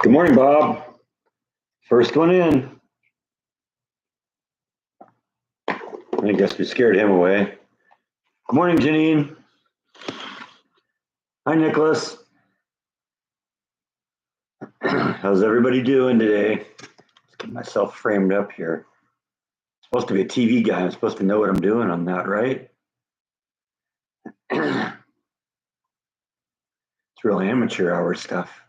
Good morning, Bob. First one in. I guess we scared him away. Good morning, Janine. Hi, Nicholas. How's everybody doing today? Let's get myself framed up here. I'm supposed to be a TV guy. I'm supposed to know what I'm doing on that, right? It's real amateur hour stuff.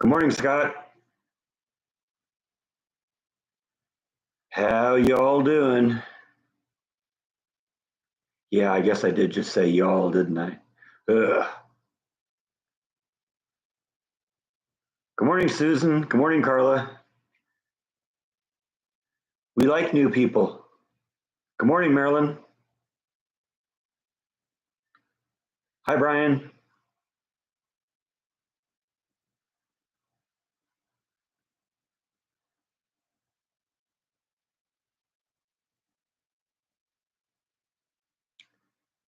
Good morning, Scott. How y'all doing? Yeah, I guess I did just say y'all, didn't I? Ugh. Good morning, Susan. Good morning, Carla. We like new people. Good morning, Marilyn. Hi, Brian.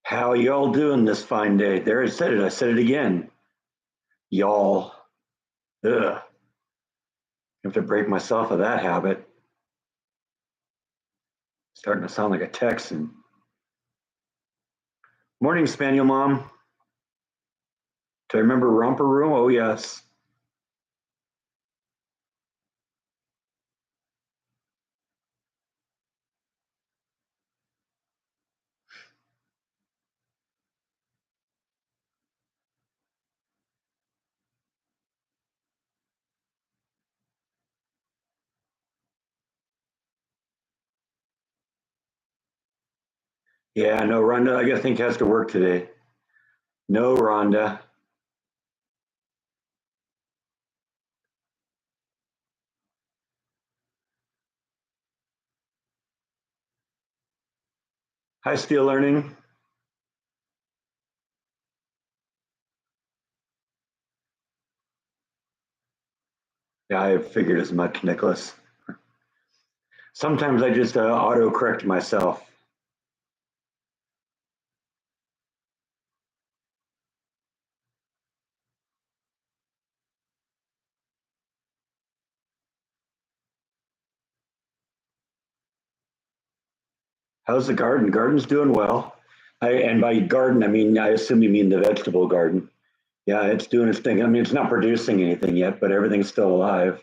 How y'all doing this fine day? There, I said it. I said it again. Y'all. Ugh. I have to break myself of that habit. Starting to sound like a Texan. Morning, Spaniel Mom. Do I remember Romper Room? Oh, yes. Yeah, no, Rhonda, I think has to work today. No, Rhonda. Hi, Steel Learning. Yeah, I figured as much, Nicholas. Sometimes I just auto-correct myself. How's the garden? Garden's doing well. And by garden, I assume you mean the vegetable garden. Yeah, it's doing its thing. It's not producing anything yet, but everything's still alive.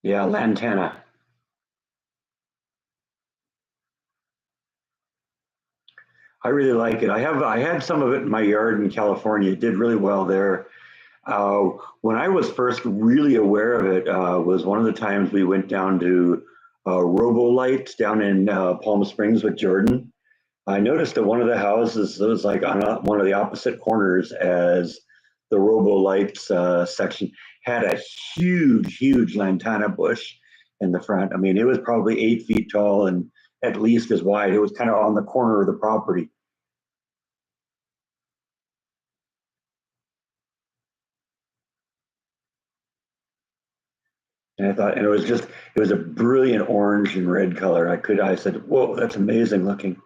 Yeah, lantana. I really like it. I had some of it in my yard in California. It did really well there. When I was first really aware of it was one of the times we went down to Robo down in Palm Springs with Jordan. I noticed that one of the houses was like on one of the opposite corners as the Robo section had a huge lantana bush in the front. It was probably 8 feet tall and at least as wide. It was kind of on the corner of the property. And I thought, and it was a brilliant orange and red color. I said, whoa, that's amazing looking.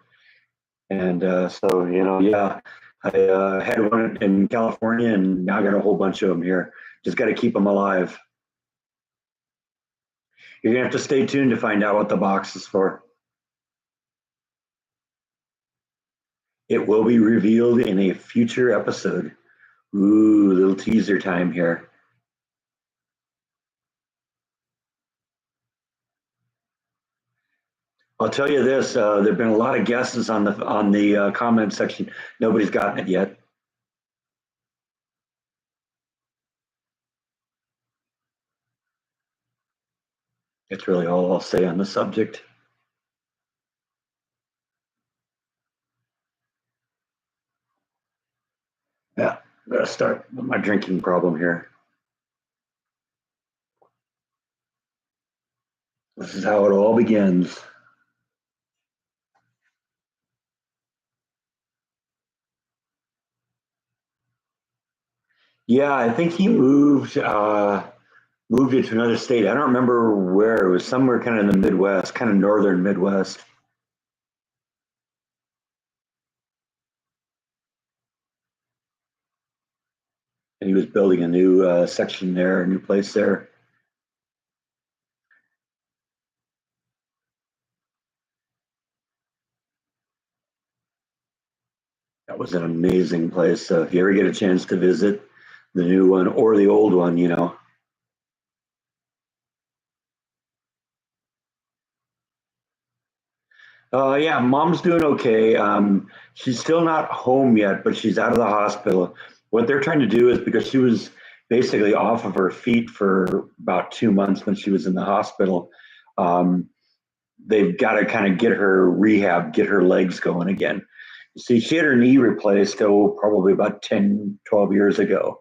And so, yeah, I had one in California and now I got a whole bunch of them here. Just got to keep them alive. You're going to have to stay tuned to find out what the box is for. It will be revealed in a future episode. Ooh, little teaser time here. I'll tell you this: there've been a lot of guesses on the comment section. Nobody's gotten it yet. That's really all I'll say on the subject. Yeah, I'm gonna start with my drinking problem here. This is how it all begins. Yeah, I think he moved it to another state. I don't remember where. It was somewhere kind of in the Midwest, kind of northern Midwest. And he was building a new section there, a new place there. That was an amazing place. So if you ever get a chance to visit the new one or the old one, you know. Yeah, mom's doing okay. She's still not home yet, but she's out of the hospital. What they're trying to do is because she was basically off of her feet for about 2 months when she was in the hospital. Um, they've got to kind of get her rehab, get her legs going again. See, she had her knee replaced, probably about 10, 12 years ago.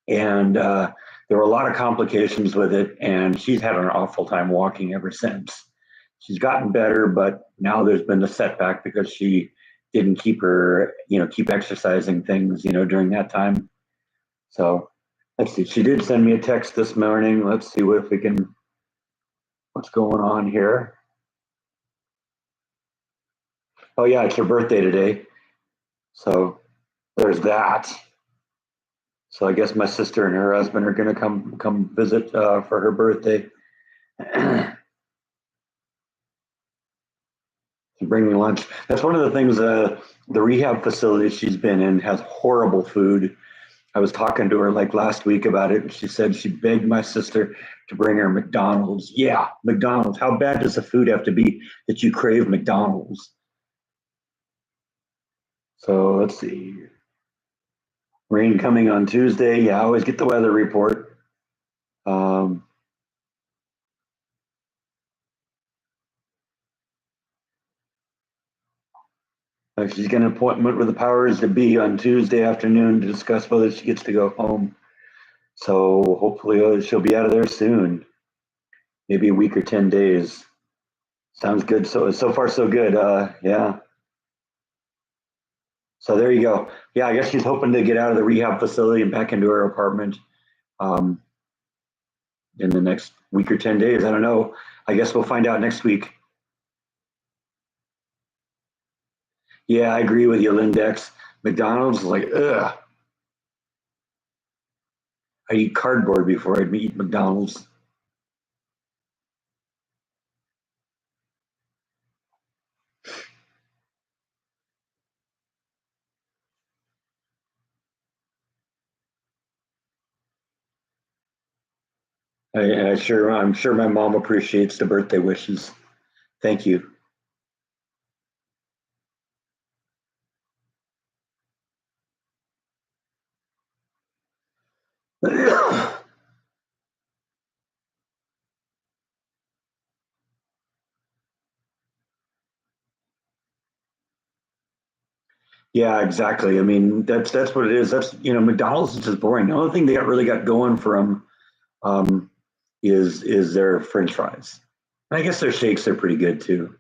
And there were a lot of complications with it. And she's had an awful time walking ever since. She's gotten better, but now there's been a setback because she didn't keep exercising things, during that time. So let's see. She did send me a text this morning. Let's see what's going on here. Oh yeah, it's her birthday today. So there's that. So I guess my sister and her husband are going to come visit for her birthday. Bring me lunch. That's one of the things. The rehab facility she's been in has horrible food. I was talking to her like last week about it, and she said she begged my sister to bring her McDonald's. Yeah, McDonald's. How bad does the food have to be that you crave McDonald's? So let's see. Rain coming on Tuesday. Yeah, I always get the weather report. Um, she's got an appointment with the powers that be on Tuesday afternoon to discuss whether she gets to go home. So hopefully she'll be out of there soon. Maybe a week or 10 days. Sounds good. So far so good. Yeah. So there you go. Yeah, I guess she's hoping to get out of the rehab facility and back into her apartment um, in the next week or 10 days. I don't know. I guess we'll find out next week. Yeah, I agree with you, Lindex. McDonald's is like, ugh. I eat cardboard before I eat McDonald's. I'm sure my mom appreciates the birthday wishes. Thank you. Yeah, exactly. I mean, that's what it is. That's McDonald's is just boring. The only thing they really got going for them um, is their French fries. And I guess their shakes are pretty good too.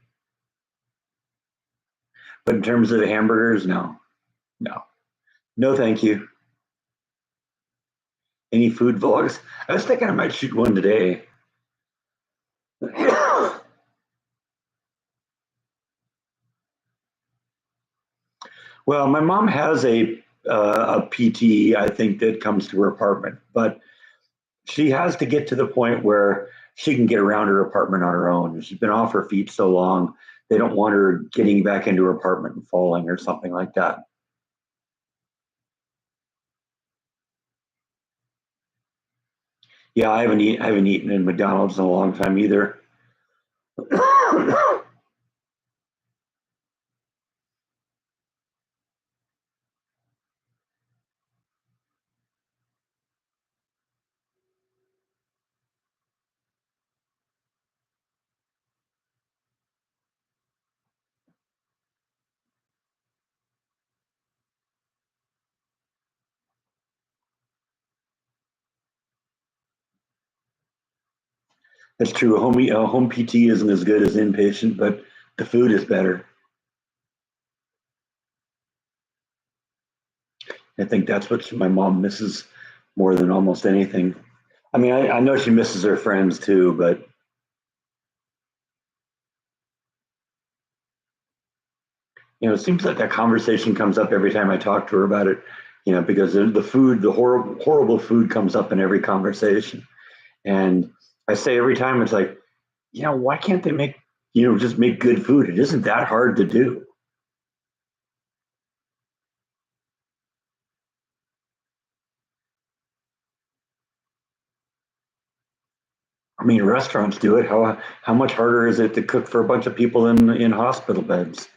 But in terms of the hamburgers, no, no, no, thank you. Any food vlogs? I was thinking I might shoot one today. Well, my mom has a PT, I think, that comes to her apartment, but she has to get to the point where she can get around her apartment on her own. She's been off her feet so long, they don't want her getting back into her apartment and falling or something like that. Yeah, I haven't eaten in McDonald's in a long time either. That's true. Home PT isn't as good as inpatient, but the food is better. I think that's what my mom misses more than almost anything. I mean, I know she misses her friends too, but it seems like that conversation comes up every time I talk to her about it. Because the food, the horrible food, comes up in every conversation, and I say every time, it's like, why can't they make, just make good food? It isn't that hard to do. I mean, restaurants do it. How much harder is it to cook for a bunch of people in hospital beds?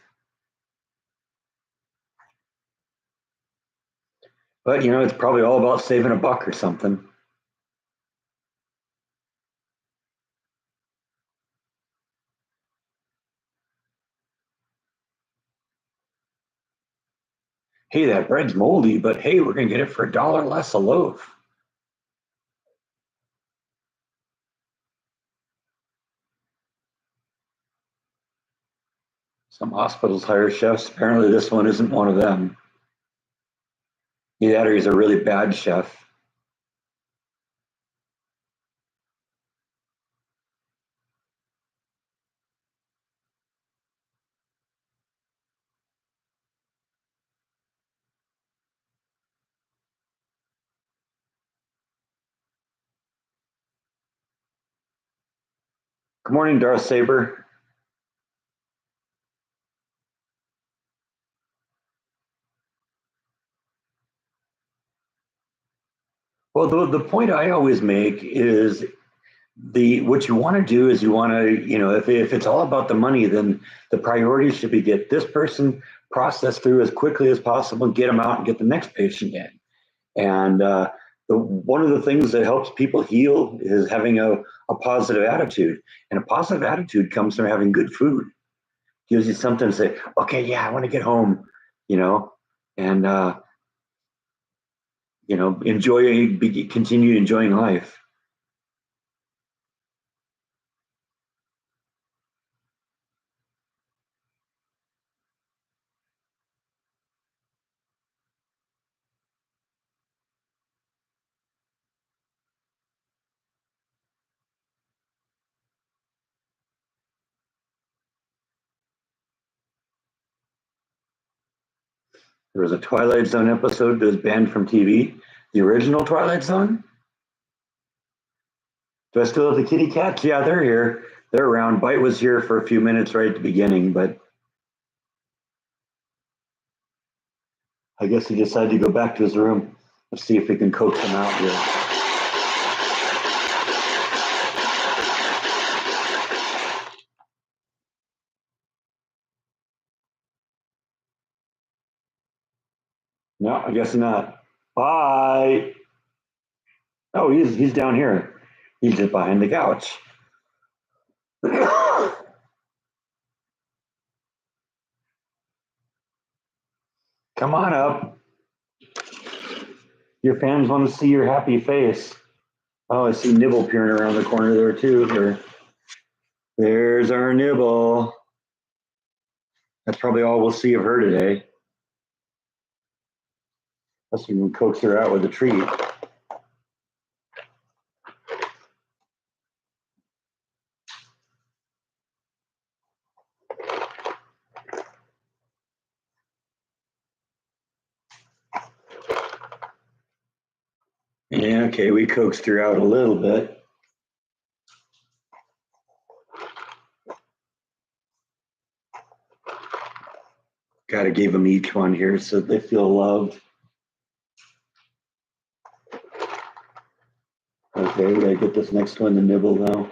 But it's probably all about saving a buck or something. Hey, that bread's moldy, but hey, we're gonna get it for $1 less a loaf. Some hospitals hire chefs. Apparently, this one isn't one of them. Either he's a really bad chef. Good morning, Darth Saber. Well, the point I always make is the what you want to do is you want to, if it's all about the money, then the priority should be get this person processed through as quickly as possible, get them out, and get the next patient in. And one of the things that helps people heal is having a positive attitude. And a positive attitude comes from having good food. Gives you something to say, okay, yeah, I want to get home, you know, and continue enjoying life. There was a Twilight Zone episode that was banned from TV. The original Twilight Zone. Do I still have the kitty cats? Yeah, they're here. They're around. Bite was here for a few minutes right at the beginning, but I guess he decided to go back to his room. Let's see if we can coax him out here. No, I guess not. Bye. Oh, he's down here. He's just behind the couch. Come on up. Your fans want to see your happy face. Oh, I see Nibble peering around the corner there too. There's our Nibble. That's probably all we'll see of her today. Unless we can coax her out with a treat. Yeah, okay, we coaxed her out a little bit. Gotta give them each one here so they feel loved. Okay, we gotta get this next one to Nibble now.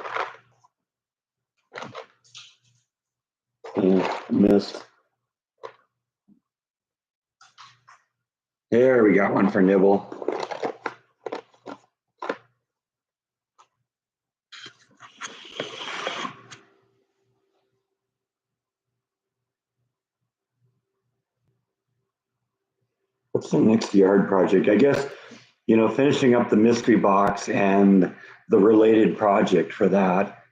Yeah, missed. There, we got one for Nibble. What's the next yard project? I guess, finishing up the mystery box and the related project for that.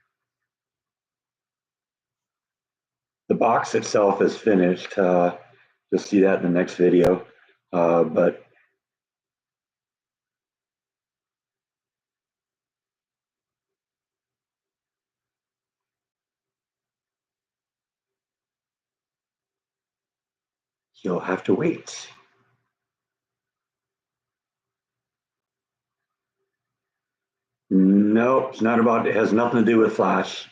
box itself is finished. You'll see that in the next video. But you'll have to wait. No, it's not about, it has nothing to do with Flash.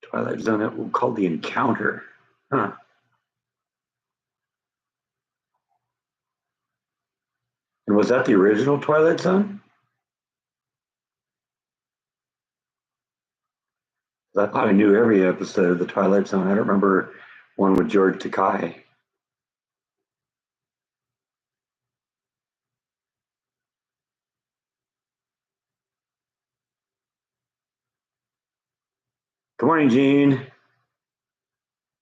Twilight Zone called The Encounter. Huh. And was that the original Twilight Zone? I thought I knew every episode of the Twilight Zone. I don't remember one with George Takei. Good morning, Gene.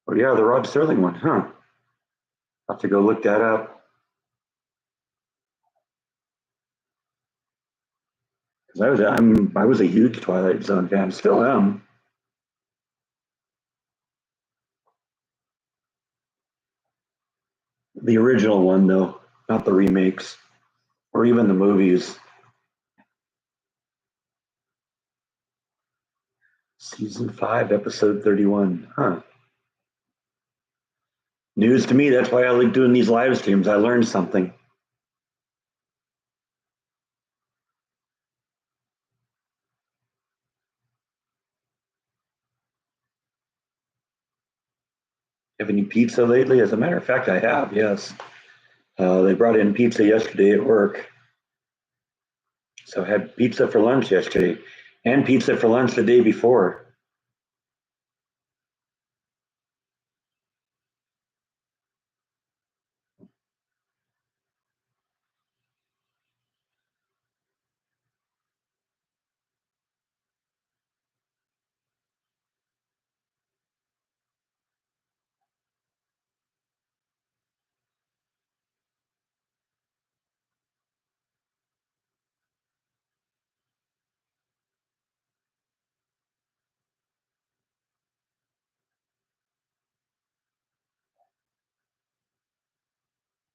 Oh yeah, the Rod Serling one, huh? I'll have to go look that up. Because I was a huge Twilight Zone fan, still am. The original one though, not the remakes or even the movies. Season 5, episode 31. Huh. News to me. That's why I like doing these live streams. I learned something. Have any pizza lately? As a matter of fact, I have, yes. They brought in pizza yesterday at work. So I had pizza for lunch yesterday and pizza for lunch the day before.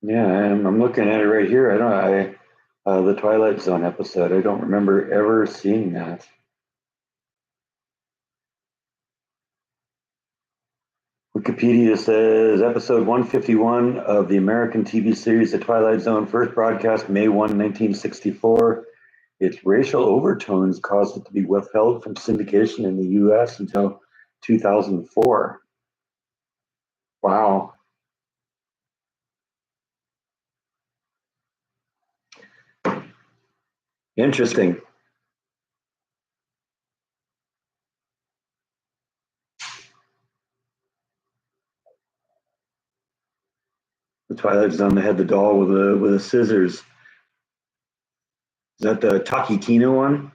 Yeah, I'm looking at it right here. The Twilight Zone episode. I don't remember ever seeing that. Wikipedia says episode 151 of the American TV series The Twilight Zone, first broadcast May 1, 1964. Its racial overtones caused it to be withheld from syndication in the US until 2004. Wow. Interesting. The Twilight Zone that had the doll with the scissors. Is that the Taki Tina one?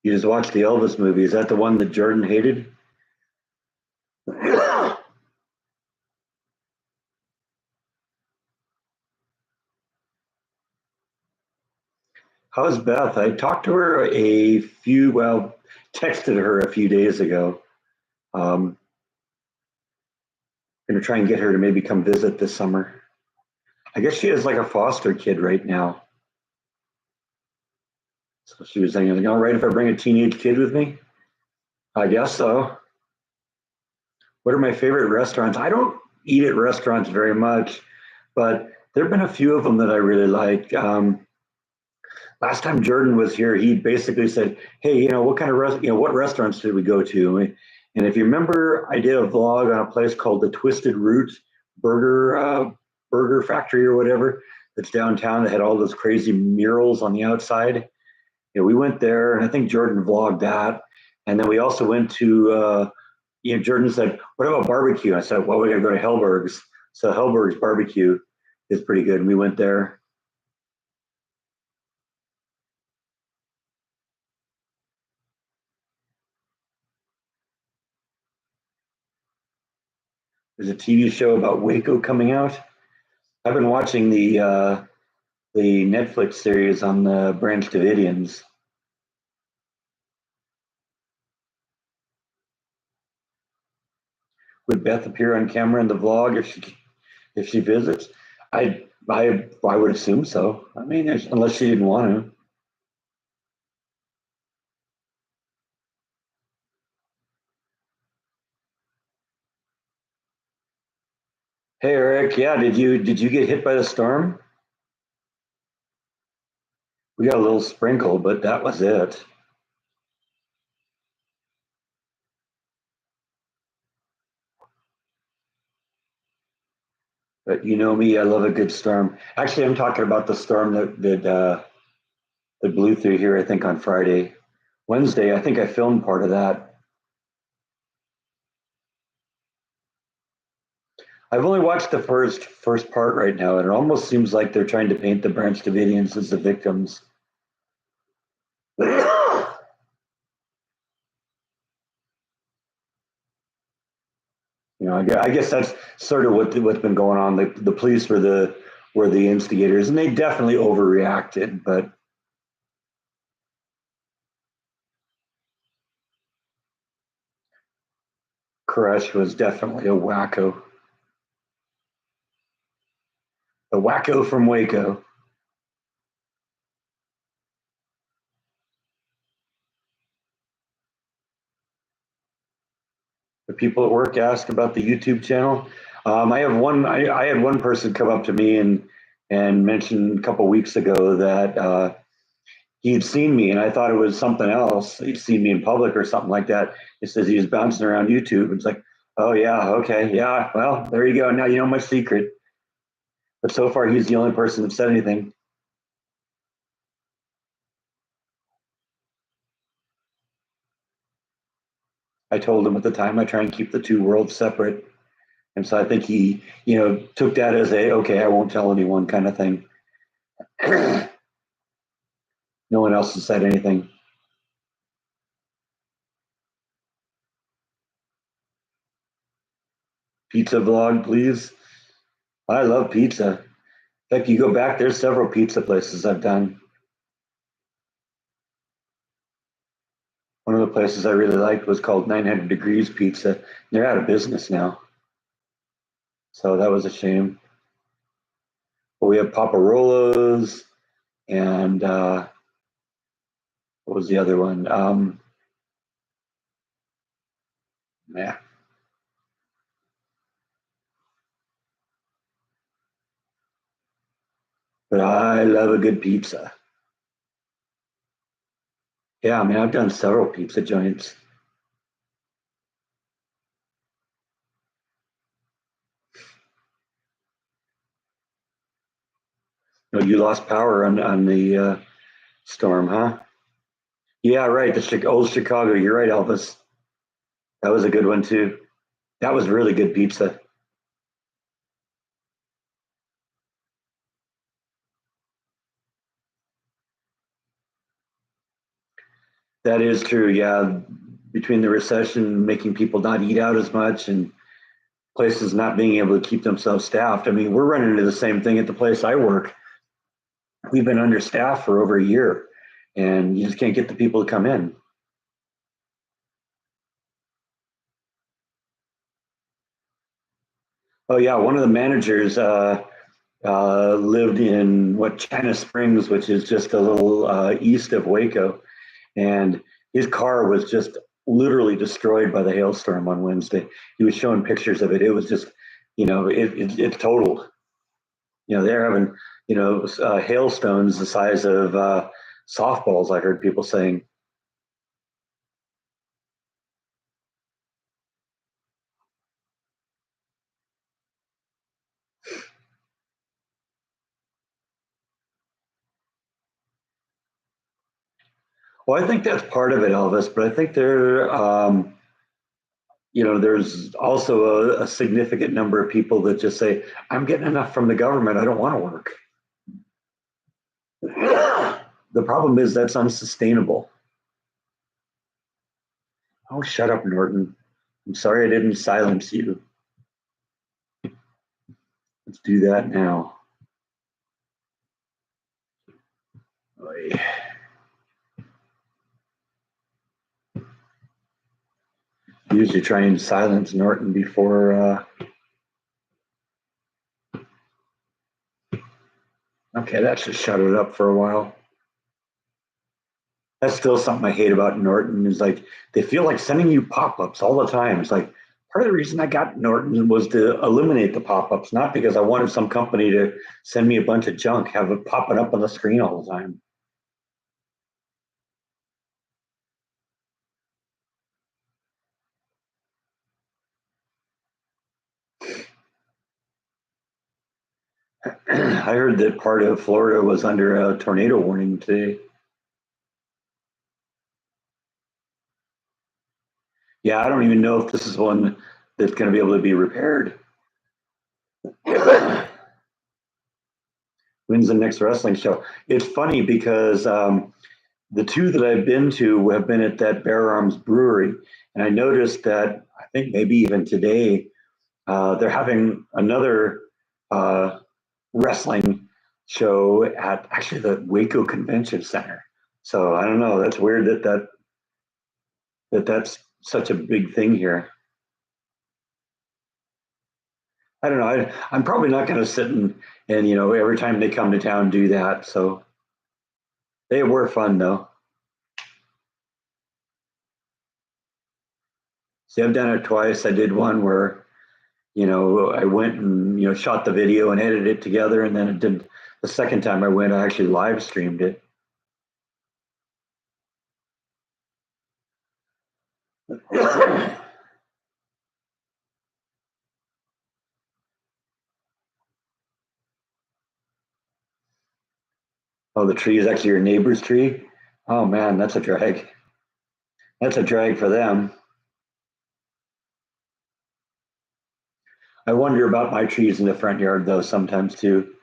You just watched the Elvis movie. Is that the one that Jordan hated? How's Beth? I talked to her texted her a few days ago. Going to try and get her to maybe come visit this summer. I guess she is like a foster kid right now. So she was saying, all right, if I bring a teenage kid with me? I guess so. What are my favorite restaurants? I don't eat at restaurants very much, but there have been a few of them that I really like. Last time Jordan was here, he basically said, "Hey, what kind of what restaurants did we go to?" And if you remember, I did a vlog on a place called the Twisted Root Burger Factory or whatever that's downtown that had all those crazy murals on the outside. We went there, and I think Jordan vlogged that. And then we also went to, Jordan said, "What about barbecue?" I said, "Well, we got to go to Hellberg's." So Hellberg's barbecue is pretty good. And we went there. There's a TV show about Waco coming out. I've been watching the Netflix series on the Branch Davidians. Would Beth appear on camera in the vlog if she visits? I would assume so. I mean, unless she didn't want to. Hey Eric, yeah, did you get hit by the storm? We got a little sprinkle, but that was it. But you know me, I love a good storm. Actually, I'm talking about the storm that blew through here. I think on Friday, Wednesday. I think I filmed part of that. I've only watched the first part right now, and it almost seems like they're trying to paint the Branch Davidians as the victims. I guess that's sort of what's been going on. The police were the instigators, and they definitely overreacted. But Koresh was definitely a wacko from Waco. The people at work ask about the YouTube channel. I had one person come up to me and mention a couple weeks ago that he'd seen me, and I thought it was something else. He'd seen me in public or something like that. He says he was bouncing around YouTube. It's like, oh yeah, okay, yeah. Well, there you go. Now you know my secret. But so far, he's the only person that said anything. I told him at the time I try and keep the two worlds separate, and so I think he, took that as a okay, I won't tell anyone kind of thing. No one else has said anything. Pizza vlog, please. I love pizza. In fact, you go back, there's several pizza places I've done. One of the places I really liked was called 900 Degrees Pizza. They're out of business now, so that was a shame. But we have Paparolos and what was the other one? Yeah, but I love a good pizza. Yeah, I mean, I've done several pizza joints. You lost power on the storm, huh? Yeah, right. The old Chicago. You're right, Elvis. That was a good one too. That was really good pizza. That is true. Yeah, between the recession making people not eat out as much and places not being able to keep themselves staffed. I mean, we're running into the same thing at the place I work. We've been understaffed for over a year, and you just can't get the people to come in. Oh yeah, one of the managers lived in China Springs, which is just a little east of Waco, and his car was just literally destroyed by the hailstorm on Wednesday. He was showing pictures of it. It was just, it's totaled. They're having, hailstones the size of softballs. I heard people saying. Well, I think that's part of it, Elvis. But I think there's also a significant number of people that just say, "I'm getting enough from the government. I don't want to work." The problem is that's unsustainable. Oh, shut up, Norton. I'm sorry I didn't silence you. Let's do that now. Oy. Usually try and silence Norton before. Okay, that should shut it up for a while. That's still something I hate about Norton is like they feel like sending you pop-ups all the time. It's like part of the reason I got Norton was to eliminate the pop-ups, not because I wanted some company to send me a bunch of junk, have it popping up on the screen all the time. I heard that part of Florida was under a tornado warning today. Yeah, I don't even know if this is one that's going to be able to be repaired. When's the next wrestling show? It's funny because the two that I've been to have been at that Bear Arms Brewery, and I noticed that I think maybe even today they're having another wrestling show at actually the Waco Convention Center. So I don't know. That's weird that's such a big thing here. I don't know. I'm probably not going to sit and every time they come to town do that. So they were fun though. See, I've done it twice. I did one where I went and shot the video and edited it together, and then it did. The second time I went, I actually live streamed it. Oh, the tree is actually your neighbor's tree. Oh man, that's a drag. That's a drag for them. I wonder about my trees in the front yard though sometimes too,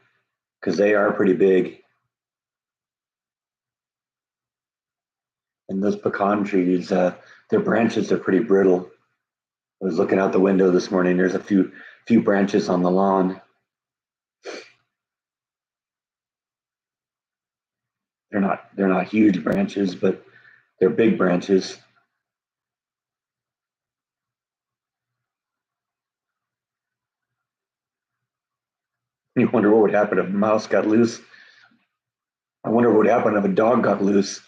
because they are pretty big. And those pecan trees, their branches are pretty brittle. I was looking out the window this morning. There's a few branches on the lawn. They're not huge branches, but they're big branches. You wonder what would happen if a mouse got loose. I wonder what would happen if a dog got loose.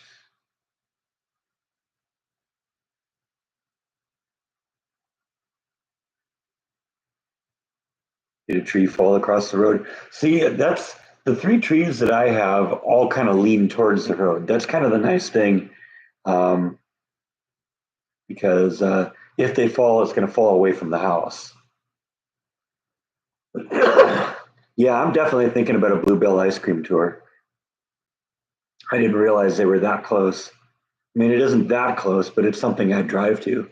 Did a tree fall across the road? See, that's the three trees that I have all kind of lean towards the road. That's kind of the nice thing, um, because if they fall, it's going to fall away from the house. Yeah, I'm definitely thinking about a Bluebell ice cream tour. I didn't realize they were that close. I mean, it isn't that close, but it's something I'd drive to.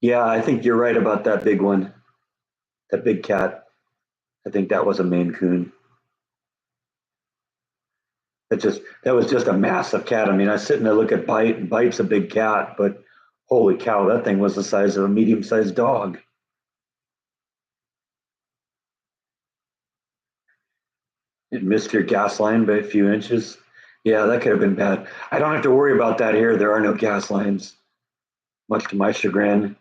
Yeah, I think you're right about that big one, that big cat. I think that was a Maine Coon. That was just a massive cat. I mean, I sit and I look at Bite, and Bite's a big cat, but holy cow, that thing was the size of a medium-sized dog. It missed your gas line by a few inches. Yeah, that could have been bad. I don't have to worry about that here. There are no gas lines, much to my chagrin.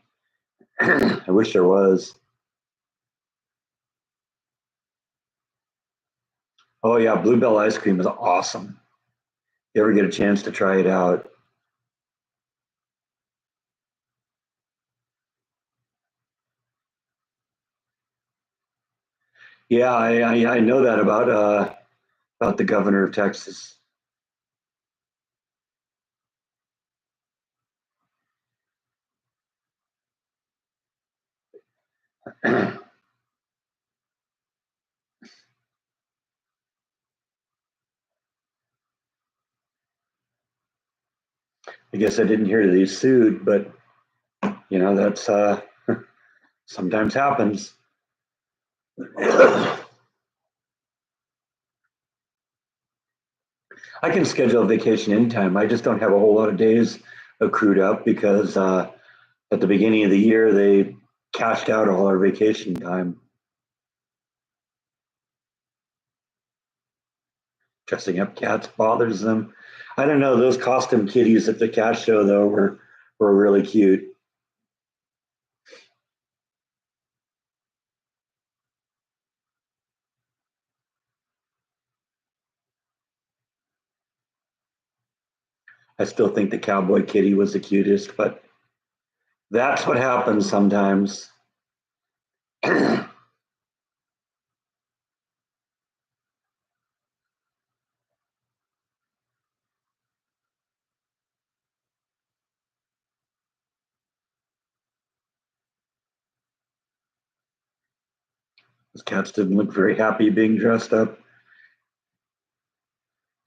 I wish there was. Oh yeah, Bluebell ice cream is awesome. You ever get a chance to try it out? Yeah, I know that about the governor of Texas. I guess I didn't hear that he sued, but that's sometimes happens. I can schedule a vacation anytime. I just don't have a whole lot of days accrued up because at the beginning of the year cashed out all our vacation time. Dressing up cats bothers them. I don't know. Those costume kitties at the cat show, though, were really cute. I still think the cowboy kitty was the cutest, but that's what happens sometimes. This cats didn't look very happy being dressed up.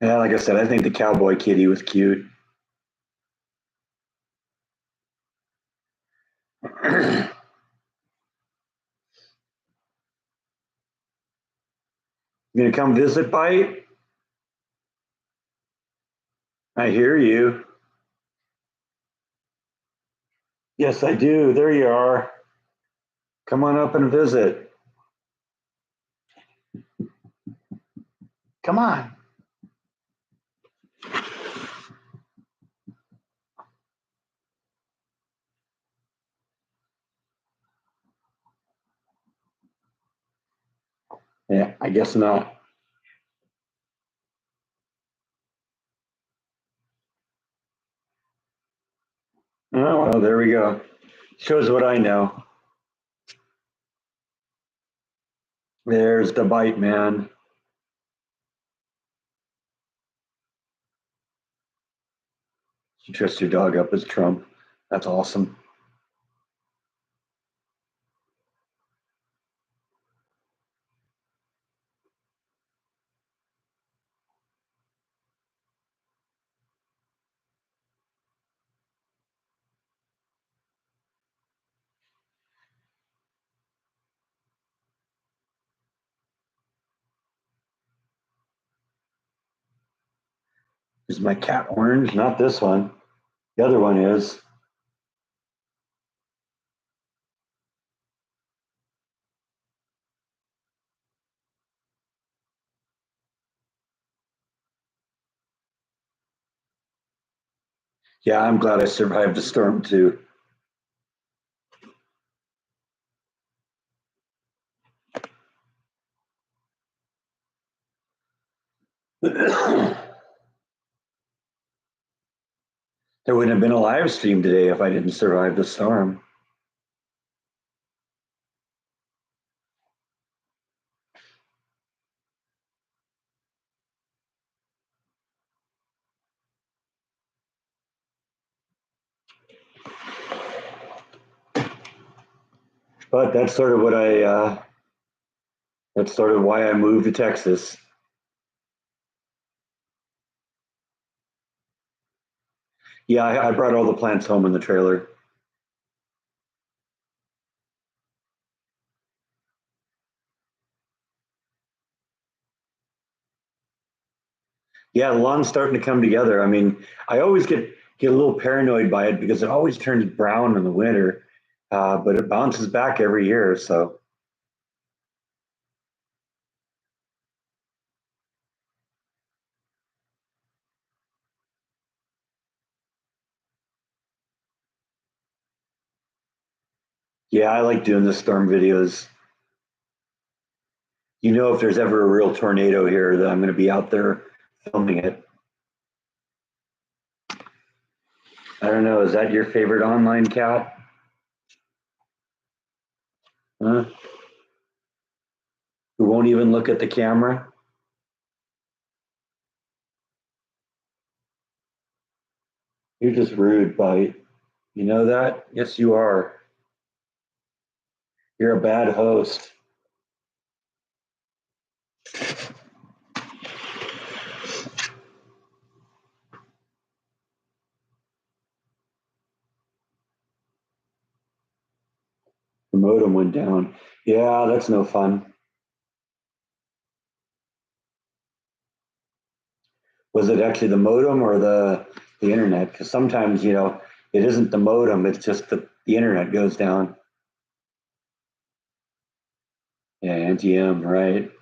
Yeah, like I said, I think the cowboy kitty was cute. You gonna come visit, Bite? I hear you. Yes, I do. There you are. Come on up and visit. Come on. Yeah, I guess not. Oh, well, there we go. Shows what I know. There's the Bite man. You dressed your dog up as Trump. That's awesome. Is my cat orange? Not this one. The other one is. Yeah, I'm glad I survived the storm too. There wouldn't have been a live stream today if I didn't survive the storm. But that's sort of what that's sort of why I moved to Texas. Yeah, I brought all the plants home in the trailer. Yeah, the lawn's starting to come together. I mean, I always get a little paranoid by it because it always turns brown in the winter, but it bounces back every year. So yeah, I like doing the storm videos. You know, if there's ever a real tornado here, that I'm going to be out there filming it. I don't know. Is that your favorite online cat? Huh? Who won't even look at the camera? You're just rude, Bite. You know that? Yes, you are. You're a bad host. The modem went down. Yeah, that's no fun. Was it actually the modem or the internet? Because sometimes, you know, it isn't the modem, it's just the internet goes down. Yeah, anti-M, right?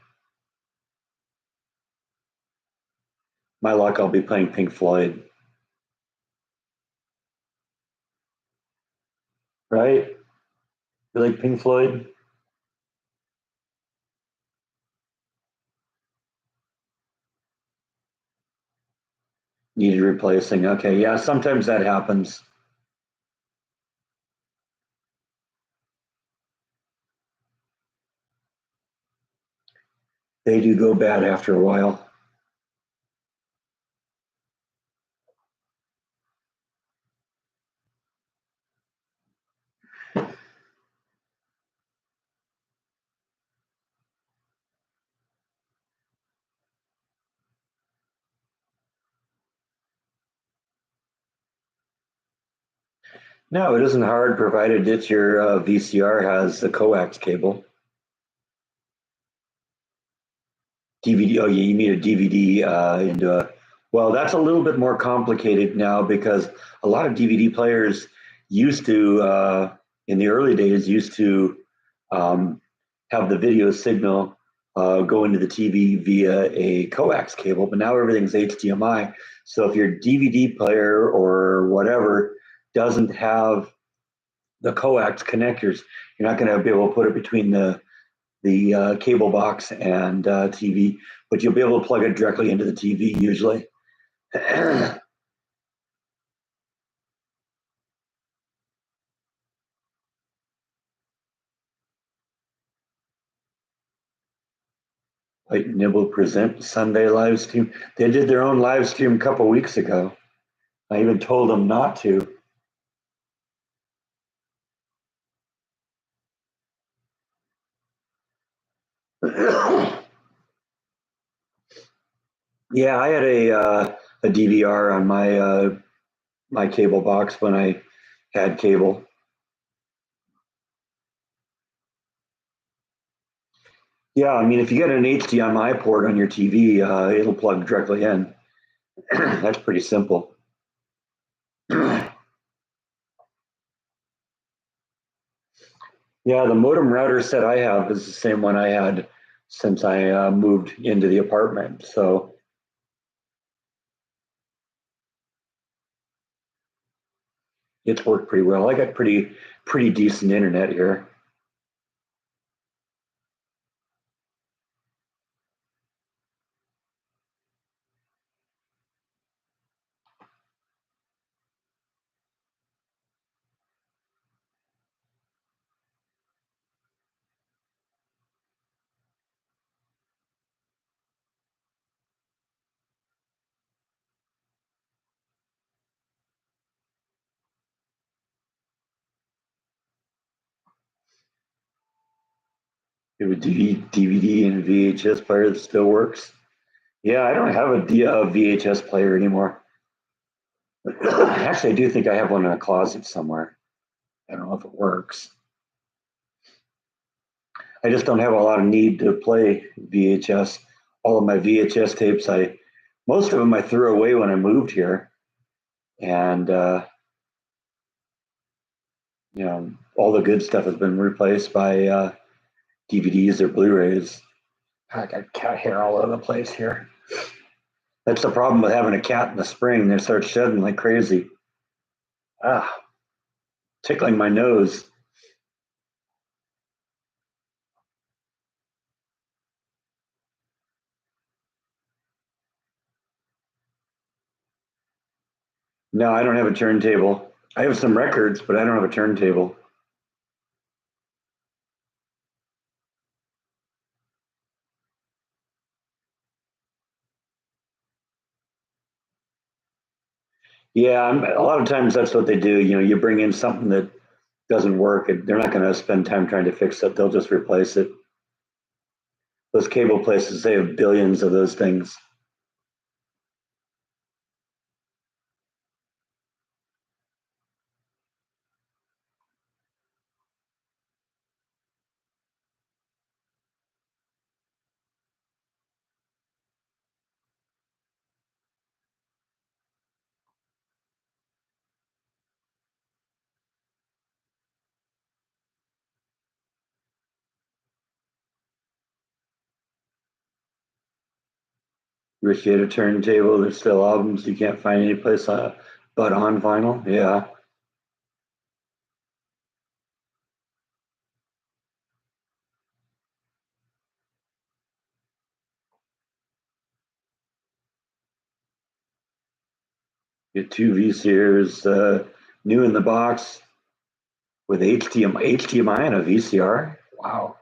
My luck, I'll be playing Pink Floyd, right? You like Pink Floyd? Needed replacing. Okay, yeah, sometimes that happens. They do go bad after a while. No, it isn't hard provided that your VCR has a coax cable. DVD. Oh, yeah, you need a DVD into a. Well, that's a little bit more complicated now because a lot of DVD players used to, in the early days, used to um, have the video signal go into the TV via a coax cable, but now everything's HDMI. So if your DVD player or whatever doesn't have the coax connectors, you're not going to be able to put it between the cable box and TV, but you'll be able to plug it directly into the TV usually. Like Nibble present Sunday live stream. They did their own live stream a couple weeks ago. I even told them not to. Yeah, I had a DVR on my cable box when I had cable. Yeah, I mean, if you get an HDMI port on your TV, it'll plug directly in. That's pretty simple. Yeah, the modem router set I have is the same one I had since I moved into the apartment. So it's worked pretty well. I got pretty decent internet here. It would DVD and VHS player that still works. Yeah, I don't have a VHS player anymore. Actually, I do think I have one in a closet somewhere. I don't know if it works. I just don't have a lot of need to play VHS. All of my VHS tapes, most of them I threw away when I moved here, and all the good stuff has been replaced by DVDs or Blu-rays. I got cat hair all over the place here. That's the problem with having a cat in the spring. They start shedding like crazy. Ah, tickling my nose. No, I don't have a turntable. I have some records, but I don't have a turntable. Yeah, a lot of times that's what they do. You bring in something that doesn't work, and they're not going to spend time trying to fix it. They'll just replace it. Those cable places, they have billions of those things. Wish you had a turntable. There's still albums you can't find any place but on vinyl. Yeah, get two VCRs, new in the box with HDMI and a VCR. Wow,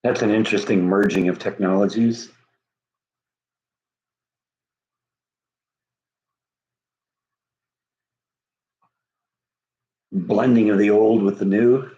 that's an interesting merging of technologies, blending of the old with the new.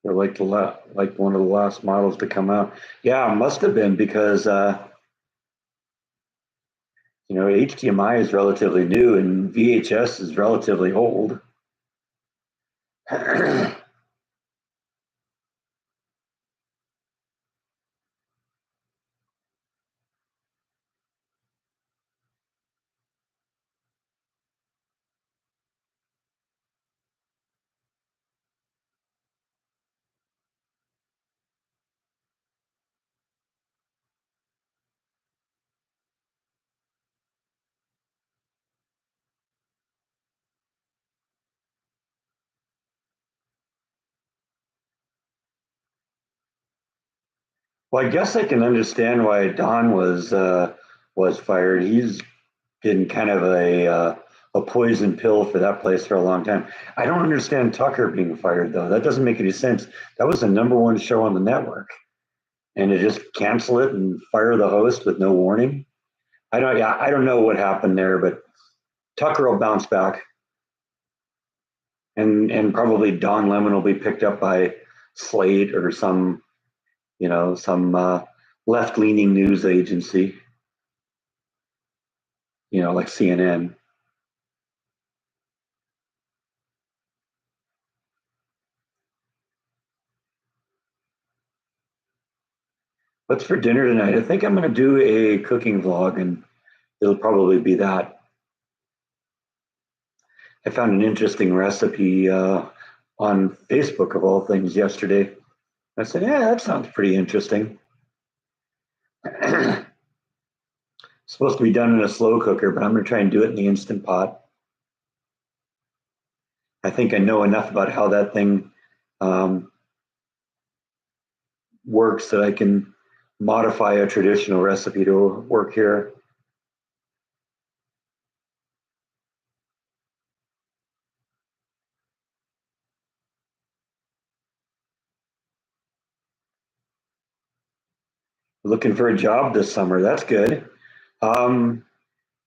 They're like like one of the last models to come out. Yeah, it must have been because HDMI is relatively new and VHS is relatively old. Well, I guess I can understand why Don was fired. He's been kind of a poison pill for that place for a long time. I don't understand Tucker being fired though. That doesn't make any sense. That was the number one show on the network, and to just cancel it and fire the host with no warning. I don't. Yeah, I don't know what happened there, but Tucker will bounce back, and probably Don Lemon will be picked up by Slate or some left leaning news agency, like CNN. What's for dinner tonight? I think I'm going to do a cooking vlog, and it'll probably be that. I found an interesting recipe on Facebook, of all things, yesterday. I said, yeah, that sounds pretty interesting. Supposed to be done in a slow cooker, but I'm going to try and do it in the Instant Pot. I think I know enough about how that thing um, works that I can modify a traditional recipe to work here. Looking for a job this summer. That's good. Um,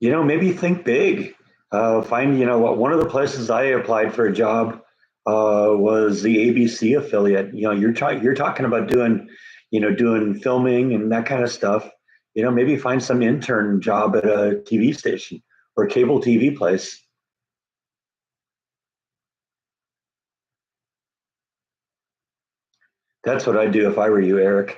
maybe think big. Find, one of the places I applied for a job was the ABC affiliate. You're talking about doing filming and that kind of stuff. Maybe find some intern job at a TV station or cable TV place. That's what I'd do if I were you, Eric.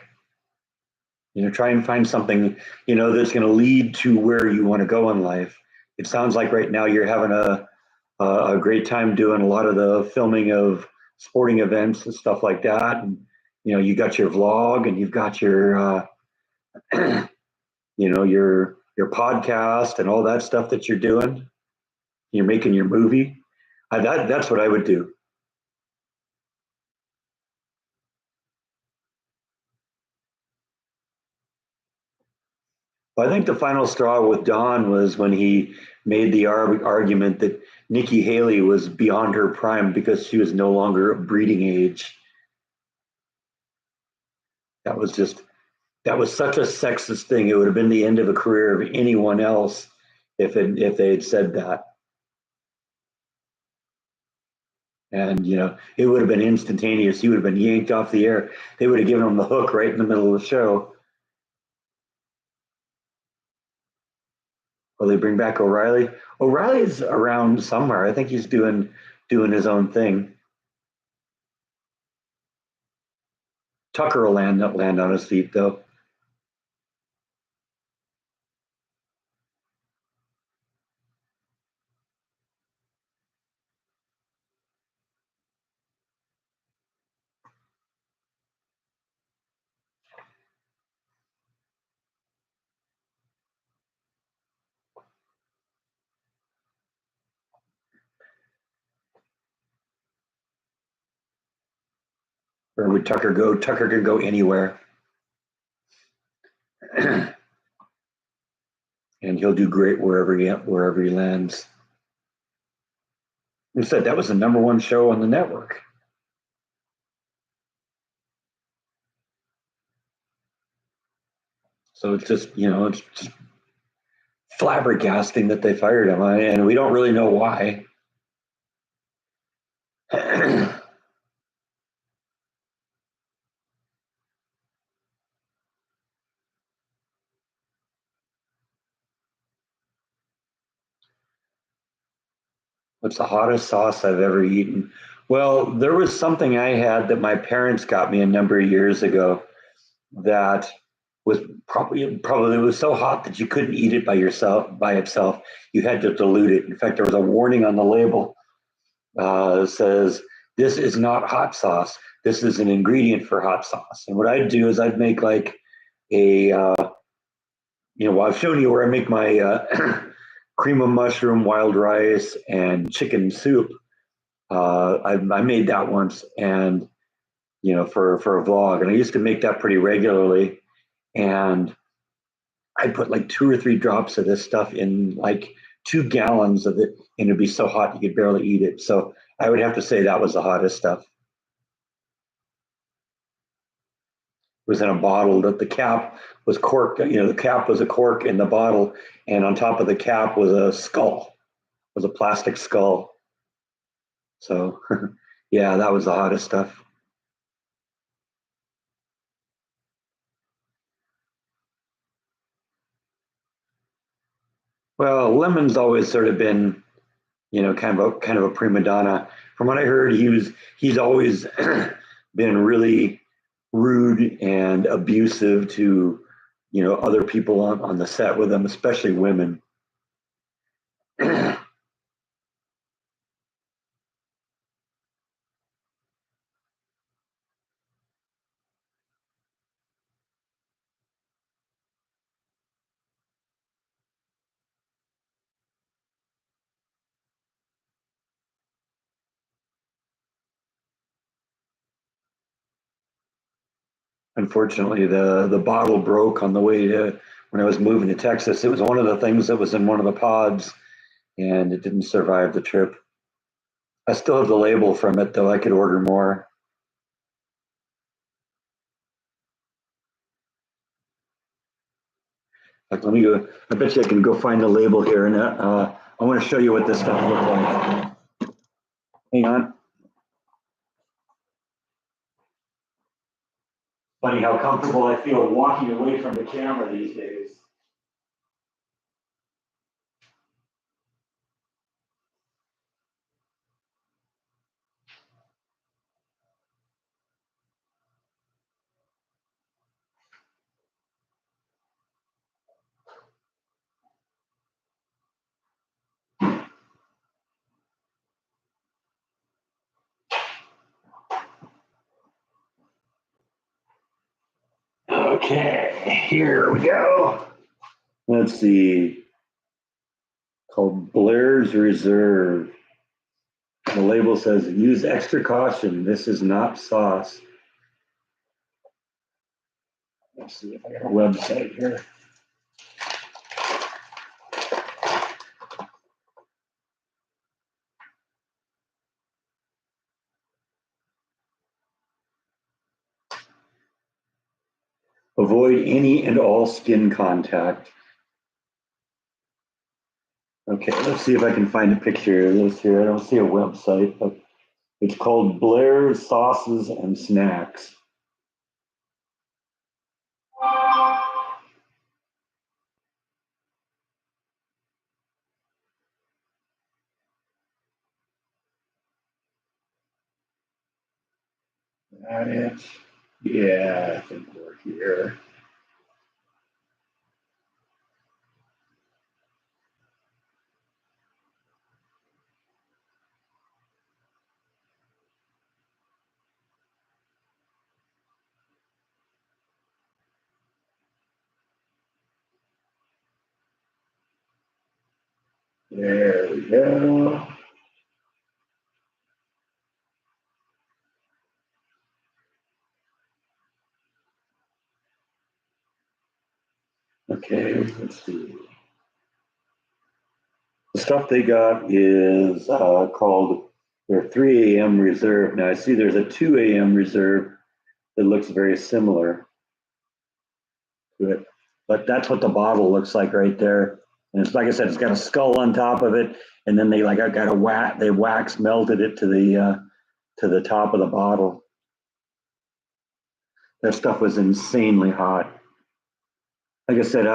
Try and find something, that's going to lead to where you want to go in life. It sounds like right now you're having a great time doing a lot of the filming of sporting events and stuff like that. And, you got your vlog and you've got your, your podcast and all that stuff that you're doing. You're making your movie. That's what I would do. I think the final straw with Don was when he made the argument that Nikki Haley was beyond her prime because she was no longer breeding age. That was just That was such a sexist thing. It would have been the end of a career of anyone else if they had said that. And it would have been instantaneous. He would have been yanked off the air. They would have given him the hook right in the middle of the show. Will they bring back O'Reilly? O'Reilly's around somewhere. I think he's doing his own thing. Tucker will land on his feet though. Where would Tucker go? Tucker could go anywhere. And he'll do great wherever he lands. Instead, that was the #1 show on the network. So it's just flabbergasting that they fired him, and we don't really know why. What's the hottest sauce I've ever eaten? Well, there was something I had that my parents got me a number of years ago that was probably it was so hot that you couldn't eat it by itself. You had to dilute it. In fact, there was a warning on the label that says this is not hot sauce. This is an ingredient for hot sauce. And what I'd do is I'd make like a well, I've shown you where I make my cream of mushroom, wild rice, and chicken soup. I made that once, and for a vlog, and I used to make that pretty regularly. And I put like 2 or 3 drops of this stuff in like 2 gallons of it, and it'd be so hot you could barely eat it. So I would have to say that was the hottest stuff. It was in a bottle that the cap was corked. The cap was a cork in the bottle, and on top of the cap was a skull, was a plastic skull. So yeah, that was the hottest stuff. Well, Lemon's always sort of been, kind of a prima donna. From what I heard, he's always been really rude and abusive to, other people on the set with him, especially women. Unfortunately, the bottle broke on the way to when I was moving to Texas. It was one of the things that was in one of the pods, and it didn't survive the trip. I still have the label from it, though I could order more. Like, let me go. I bet you I can go find the label here, and I want to show you what this stuff looks like. Hang on. Funny how comfortable I feel walking away from the camera these days. Okay, here we go. Let's see. Called Blair's Reserve. The label says, use extra caution. This is not sauce. Let's see if I got a website here. Avoid any and all skin contact. Okay, let's see if I can find a picture of this here. I don't see a website, but it's called Blairs Sauces and Snacks. That it? Yeah, I think we're here. There we go. Okay, let's see. The stuff they got is called their 3 a.m. reserve. Now I see there's a 2 a.m. reserve that looks very similar to it, but that's what the bottle looks like right there. And it's like I said, it's got a skull on top of it, and then they like got a wax melted it to the top of the bottle. That stuff was insanely hot. Like I said,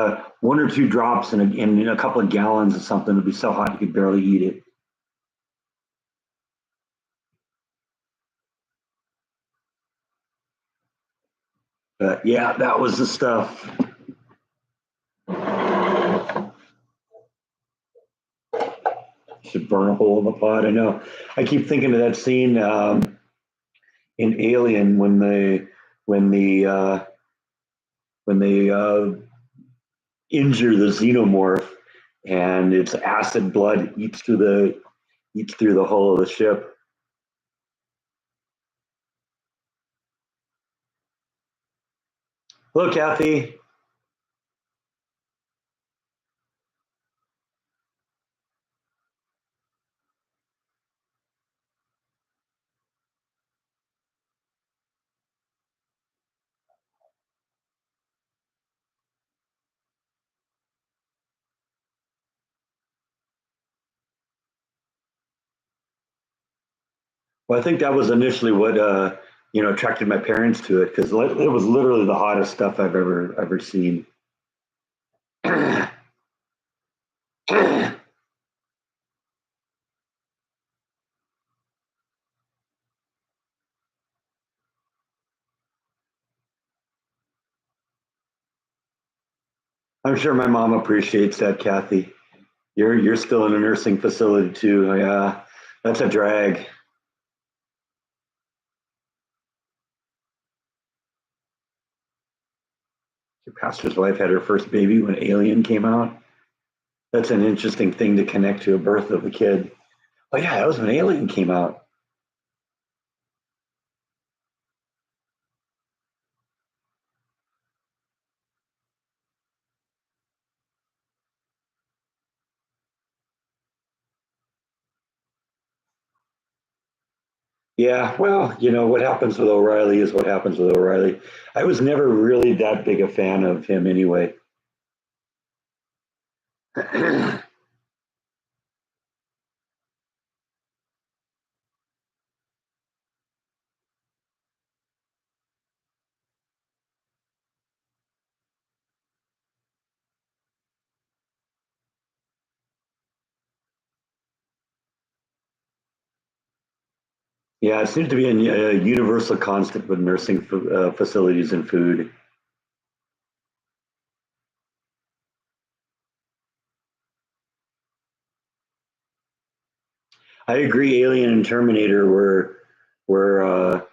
one or two drops in a couple of gallons of something would be so hot you could barely eat it. But yeah, that was the stuff. Should burn a hole in the pot. I know. I keep thinking of that scene in Alien when the when they injure the xenomorph and its acid blood eats through the hull of the ship. Hello, Kathy. Well, I think that was initially what attracted my parents to it because it was literally the hottest stuff I've ever seen. I'm sure my mom appreciates that, Kathy. You're still in a nursing facility too. Yeah, that's a drag. Your pastor's wife had her first baby when Alien came out. That's an interesting thing to connect to a birth of a kid. Oh yeah, that was when Alien came out. Yeah, well, what happens with O'Reilly is what happens with O'Reilly. I was never really that big a fan of him anyway. Yeah, it seems to be a universal constant with nursing facilities and food. I agree. Alien and Terminator were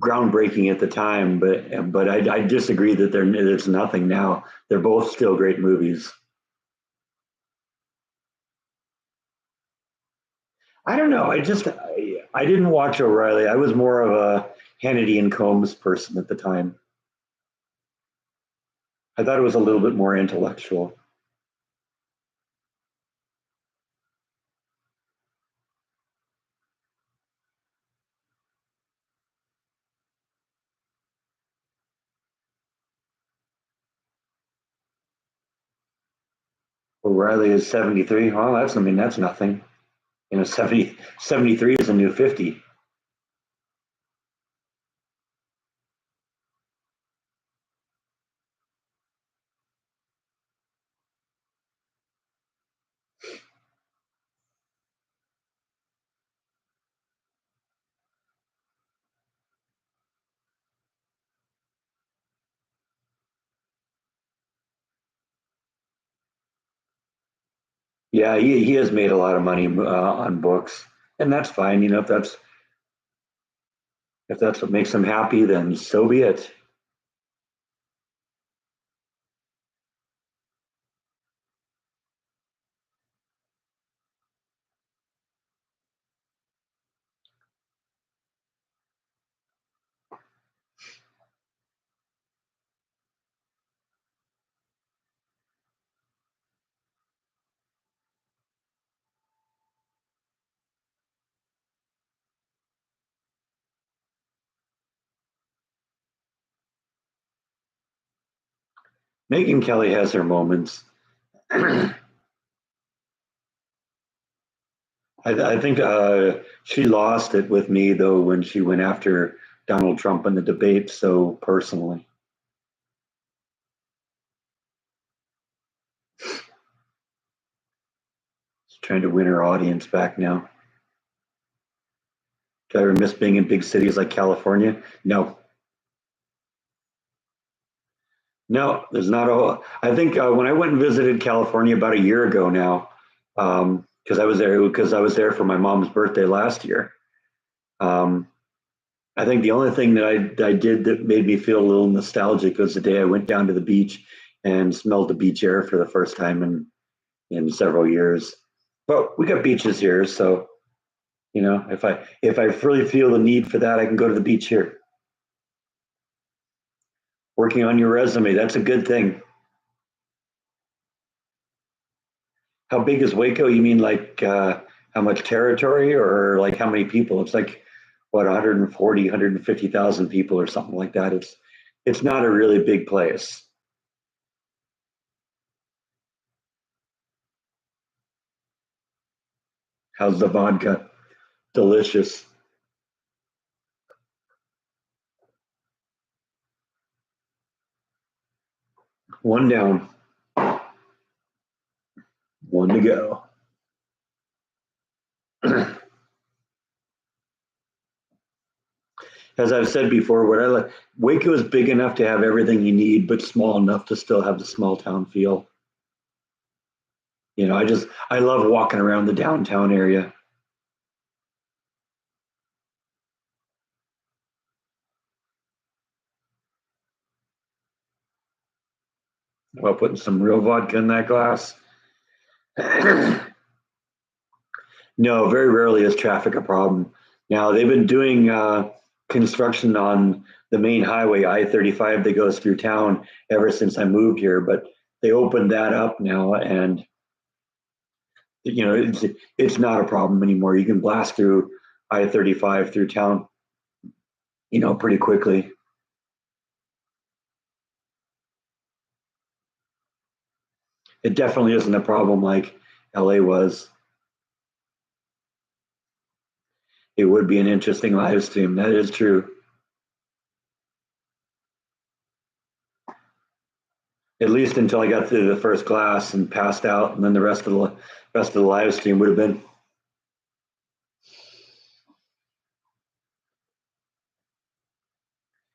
groundbreaking at the time, but I disagree that it's nothing now. They're both still great movies. I don't know. I didn't watch O'Reilly. I was more of a Hannity and Combs person at the time. I thought it was a little bit more intellectual. O'Reilly is 73. Well, that's nothing. 73 is a new 50. Yeah, he has made a lot of money on books, and that's fine. If that's what makes him happy, then so be it. Megan Kelly has her moments. I think she lost it with me though when she went after Donald Trump in the debate so personally. She's trying to win her audience back now. Do I ever miss being in big cities like California? No, no. There's not a. I think when I went and visited California about a year ago now, because I was there for my mom's birthday last year. Um, I think the only thing that I did that made me feel a little nostalgic was the day I went down to the beach and smelled the beach air for the first time in several years. But we got beaches here, so if I really feel the need for that, I can go to the beach here. Working on your resume, that's a good thing. How big is Waco? You mean like how much territory or like how many people? It's like what 140, 150,000 people or something like that. It's not a really big place. How's the vodka? Delicious. One down, one to go. As I've said before, what I like Waco is big enough to have everything you need, but small enough to still have the small town feel. I love walking around the downtown area. While putting some real vodka in that glass. No, very rarely is traffic a problem. Now they've been doing construction on the main highway I-35 that goes through town ever since I moved here, but they opened that up now, and it's not a problem anymore. You can blast through I-35 through town, pretty quickly. It definitely isn't a problem like LA was. It would be an interesting live stream. That is true. At least until I got through the first class and passed out, and then the rest of the live stream would have been.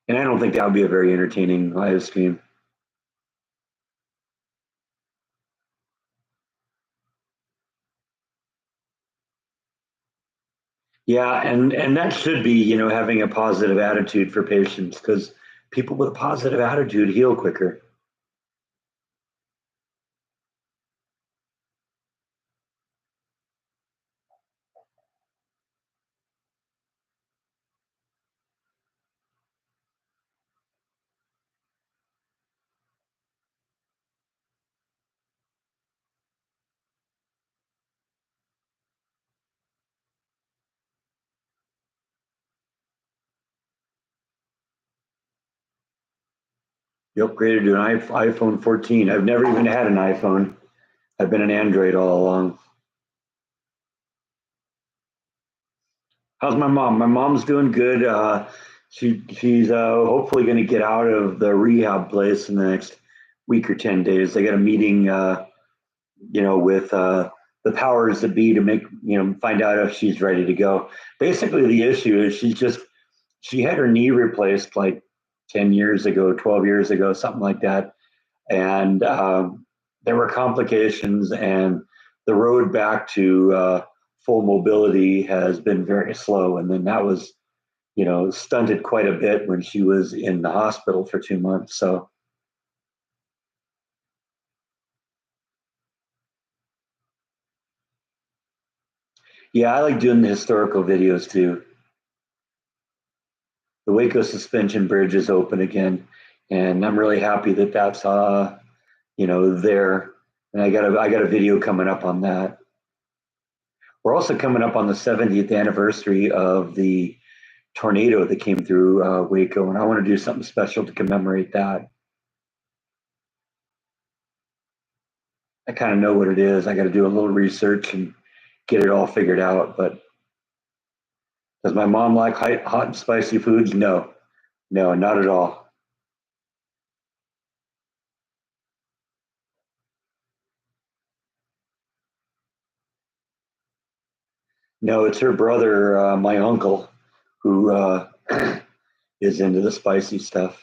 And I don't think that would be a very entertaining live stream. Yeah, and that should be, having a positive attitude for patients because people with a positive attitude heal quicker. You upgraded to an iPhone 14. I've never even had an iPhone. I've been an Android all along. How's my mom? My mom's doing good. She's hopefully going to get out of the rehab place in the next week or 10 days. They got a meeting, with the powers that be to make find out if she's ready to go. Basically, the issue is she had her knee replaced like 10 years ago, 12 years ago, something like that, and there were complications, and the road back to full mobility has been very slow. And then that was, stunted quite a bit when she was in the hospital for 2 months. So, yeah, I like doing the historical videos too. The Waco Suspension Bridge is open again, and I'm really happy that that's there. And I got a video coming up on that. We're also coming up on the 70th anniversary of the tornado that came through Waco, and I want to do something special to commemorate that. I kind of know what it is. I got to do a little research and get it all figured out. But does my mom like hot and spicy foods? No, no, not at all. No, it's her brother, my uncle, who is into the spicy stuff.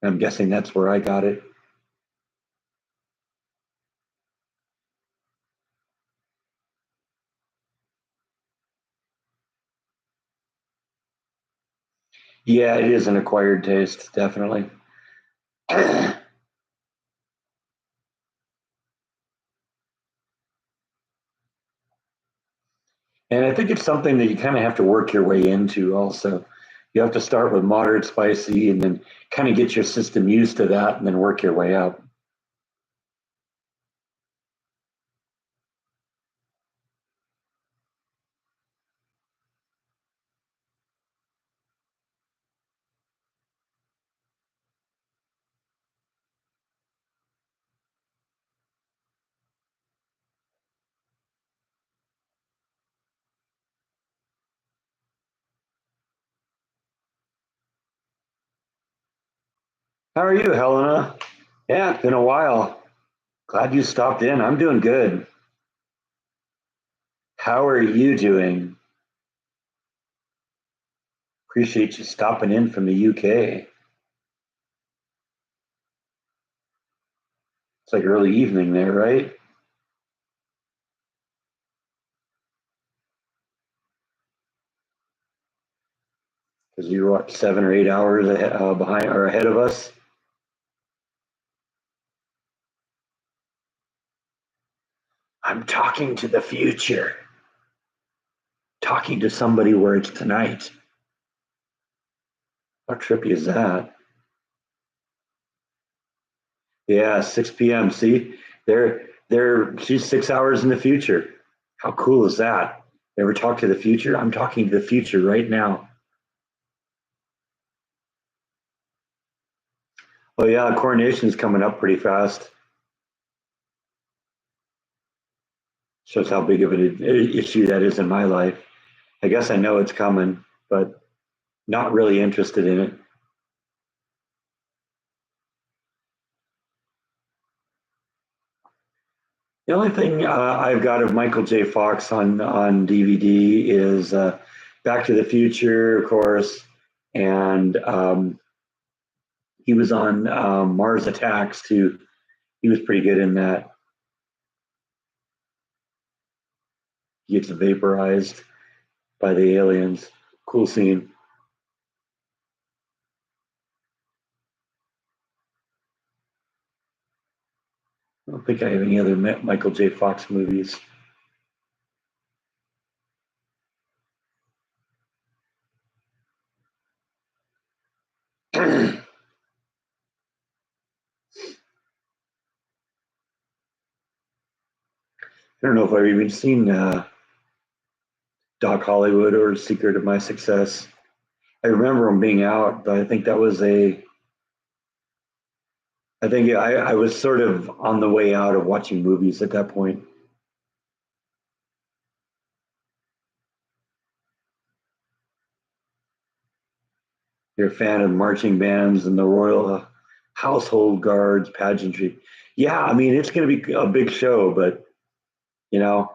I'm guessing that's where I got it. Yeah, it is an acquired taste, definitely. And I think it's something that you kind of have to work your way into also. You have to start with moderate spicy and then kind of get your system used to that and then work your way up. How are you, Helena? Yeah, it's been a while. Glad you stopped in. I'm doing good. How are you doing? Appreciate you stopping in from the UK. It's like early evening there, right? Because you're what, 7 or 8 hours behind or ahead of us. I'm talking to the future, talking to somebody where it's tonight. How trippy is that? Yeah, 6 p.m. See, she's 6 hours in the future. How cool is that? Ever talk to the future? I'm talking to the future right now. Oh yeah, coronation's coming up pretty fast. Shows how big of an issue that is in my life. I guess I know it's coming, but not really interested in it. The only thing I've got of Michael J. Fox on DVD is Back to the Future, of course, and he was on Mars Attacks too. He was pretty good in that. He gets vaporized by the aliens. Cool scene. I don't think I have any other Michael J. Fox movies. I don't know if I've even seen Doc Hollywood or Secret of My Success. I remember him being out, but I think that was I think I was sort of on the way out of watching movies at that point. You're a fan of marching bands and the royal household guards, pageantry. Yeah, I mean, it's going to be a big show, but you know,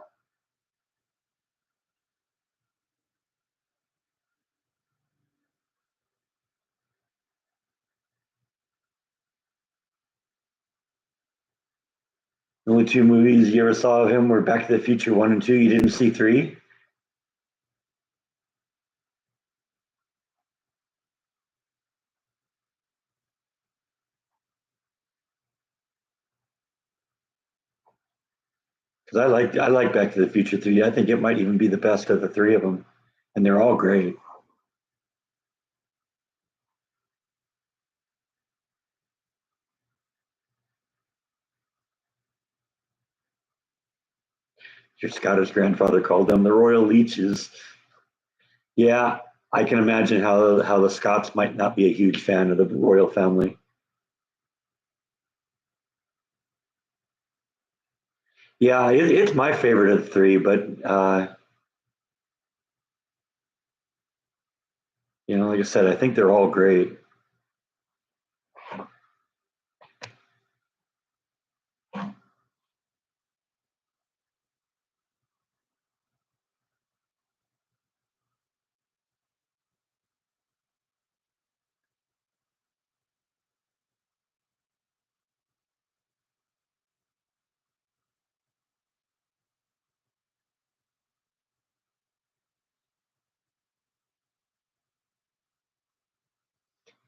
the only two movies you ever saw of him were Back to the Future 1 and 2. You didn't see 3? Because I like Back to the Future 3. I think it might even be the best of the three of them, and they're all great. Your Scottish grandfather called them the royal leeches. Yeah, I can imagine how the Scots might not be a huge fan of the royal family. Yeah, it's my favorite of the three, but like I said, I think they're all great.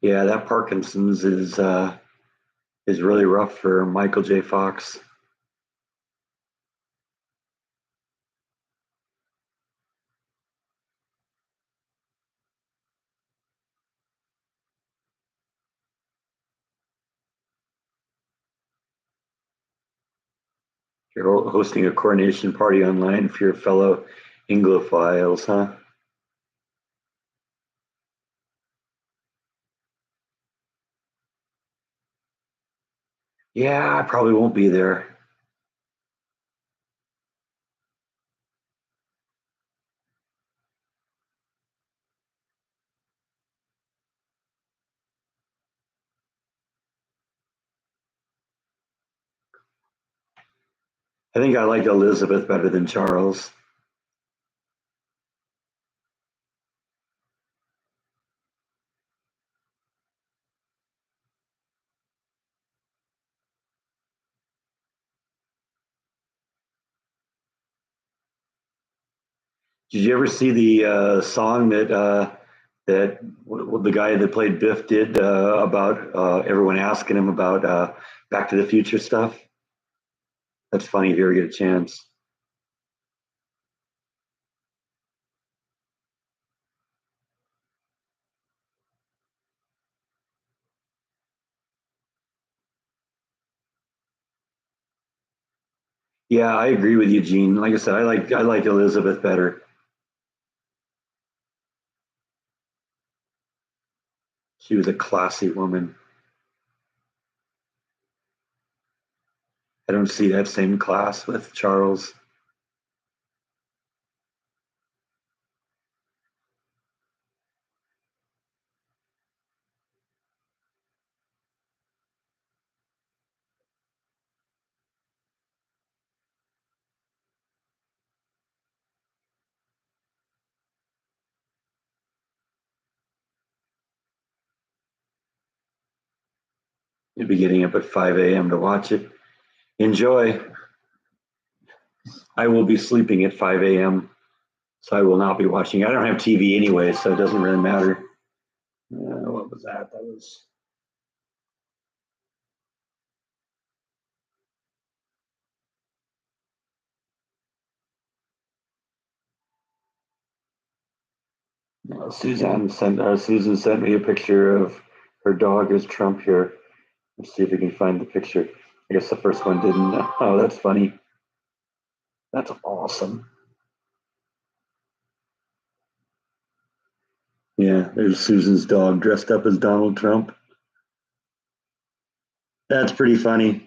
Yeah, that Parkinson's is really rough for Michael J. Fox. You're hosting a coronation party online for your fellow Anglophiles, huh? Yeah, I probably won't be there. I think I like Elizabeth better than Charles. Did you ever see the song that the guy that played Biff did about everyone asking him about Back to the Future stuff? That's funny if you ever get a chance. Yeah, I agree with you, Gene. Like I said, I like Elizabeth better. She was a classy woman. I don't see that same class with Charles. You'd be getting up at 5 a.m. to watch it. Enjoy. I will be sleeping at 5 a.m., so I will not be watching. I don't have TV anyway, so it doesn't really matter. What was that? That was Susan sent me a picture of her dog as Trump here. Let's see if we can find the picture. I guess the first one didn't. Oh, that's funny. That's awesome. Yeah, there's Susan's dog dressed up as Donald Trump. That's pretty funny.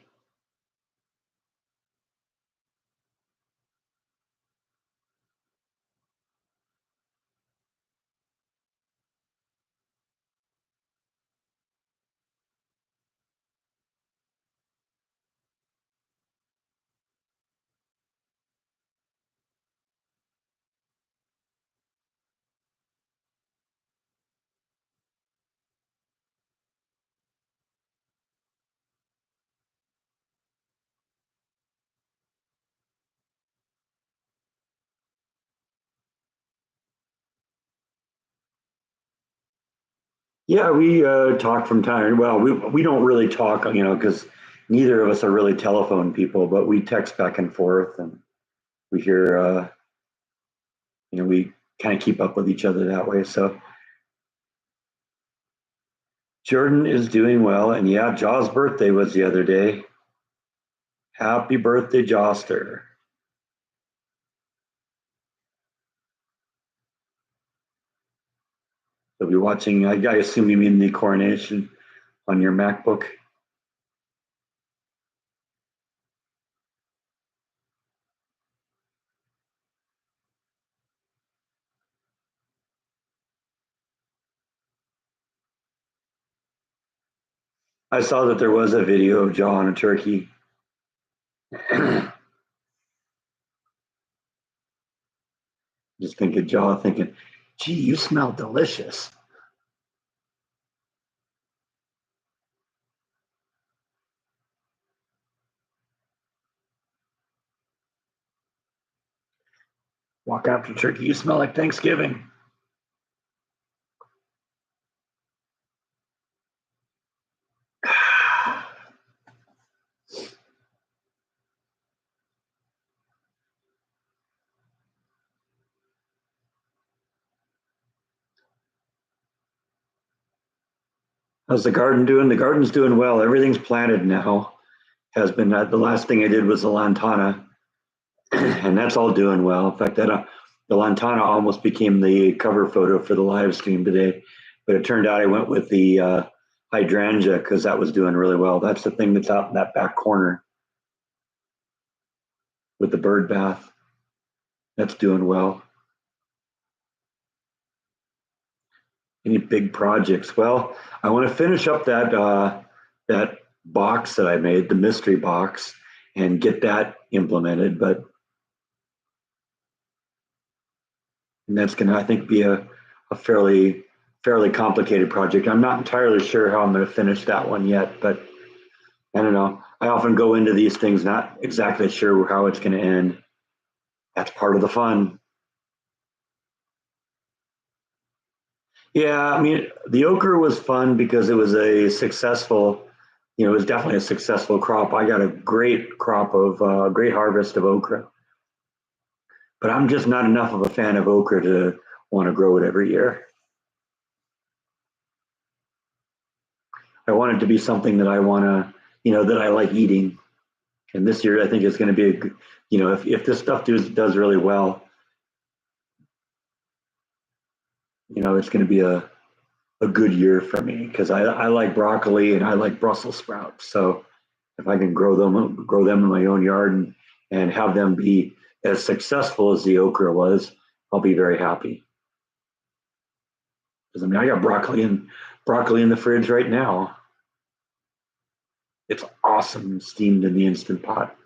Yeah, we talk from time. Well, we don't really talk, because neither of us are really telephone people, but we text back and forth, and we hear, we kind of keep up with each other that way. So Jordan is doing well, and yeah, Jaw's birthday was the other day. Happy birthday, Jawster. So be watching. I assume you mean the coronation on your MacBook. I saw that there was a video of Jaw on a turkey. Just thinking, Jaw thinking, gee, you smell delicious. Walk after turkey, you smell like Thanksgiving. How's the garden doing? The garden's doing well. Everything's planted now. Has been the last thing I did was the lantana, and that's all doing well. In fact, the lantana almost became the cover photo for the live stream today, but it turned out I went with the hydrangea because that was doing really well. That's the thing that's out in that back corner with the bird bath. That's doing well. Any big projects? Well, I want to finish up that box that I made, the mystery box, and get that implemented. But and that's going to, I think, be a fairly complicated project. I'm not entirely sure how I'm going to finish that one yet, but I don't know. I often go into these things not exactly sure how it's going to end. That's part of the fun. Yeah, I mean, the okra was fun because it was a successful, it was definitely a successful crop. I got a great crop of, great harvest of okra, but I'm just not enough of a fan of okra to want to grow it every year. I want it to be something that I want to, that I like eating. And this year, I think it's going to be if this stuff does really well, it's going to be a good year for me because I like broccoli and I like Brussels sprouts. So if I can grow them in my own yard and have them be as successful as the okra was, I'll be very happy. Because I mean, I got broccoli in the fridge right now. It's awesome steamed in the instant pot.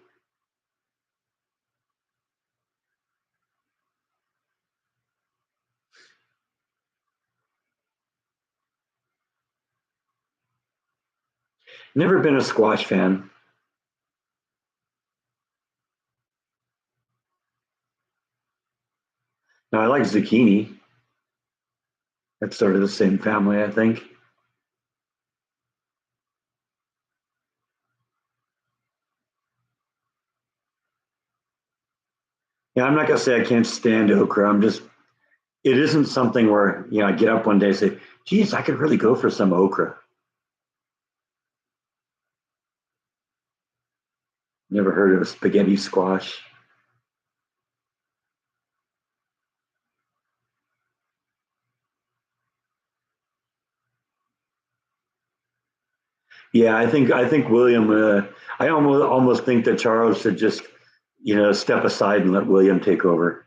Never been a squash fan. Now I like zucchini. That's sort of the same family, I think. Yeah, I'm not gonna say I can't stand okra. It isn't something where I get up one day and say, "Geez, I could really go for some okra." Never heard of a spaghetti squash. Yeah, I think William. I almost think that Charles should just, step aside and let William take over.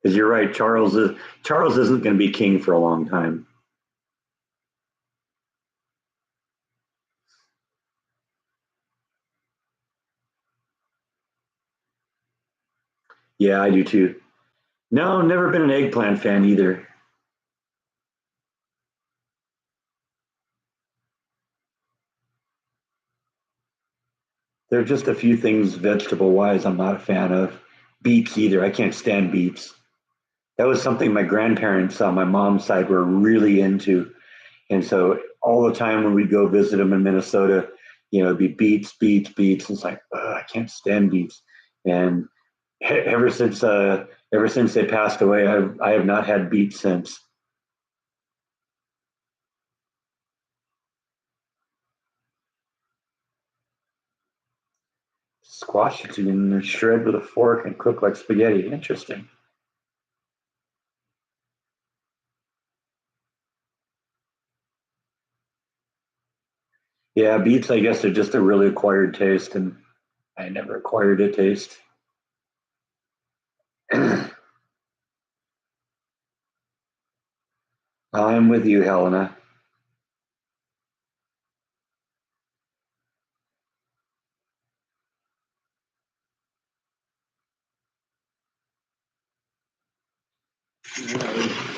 Because you're right, Charles isn't going to be king for a long time. Yeah, I do too. No, never been an eggplant fan either. There are just a few things vegetable wise I'm not a fan of. Beets either. I can't stand beets. That was something my grandparents on my mom's side were really into. And so all the time when we'd go visit them in Minnesota, it'd be beets, beets, beets. It's like, ugh, I can't stand beets. And ever since they passed away, I have not had beets since. Squash it and shred with a fork and cook like spaghetti. Interesting. Yeah, beets, I guess, are just a really acquired taste, and I never acquired a taste. I'm with you, Helena.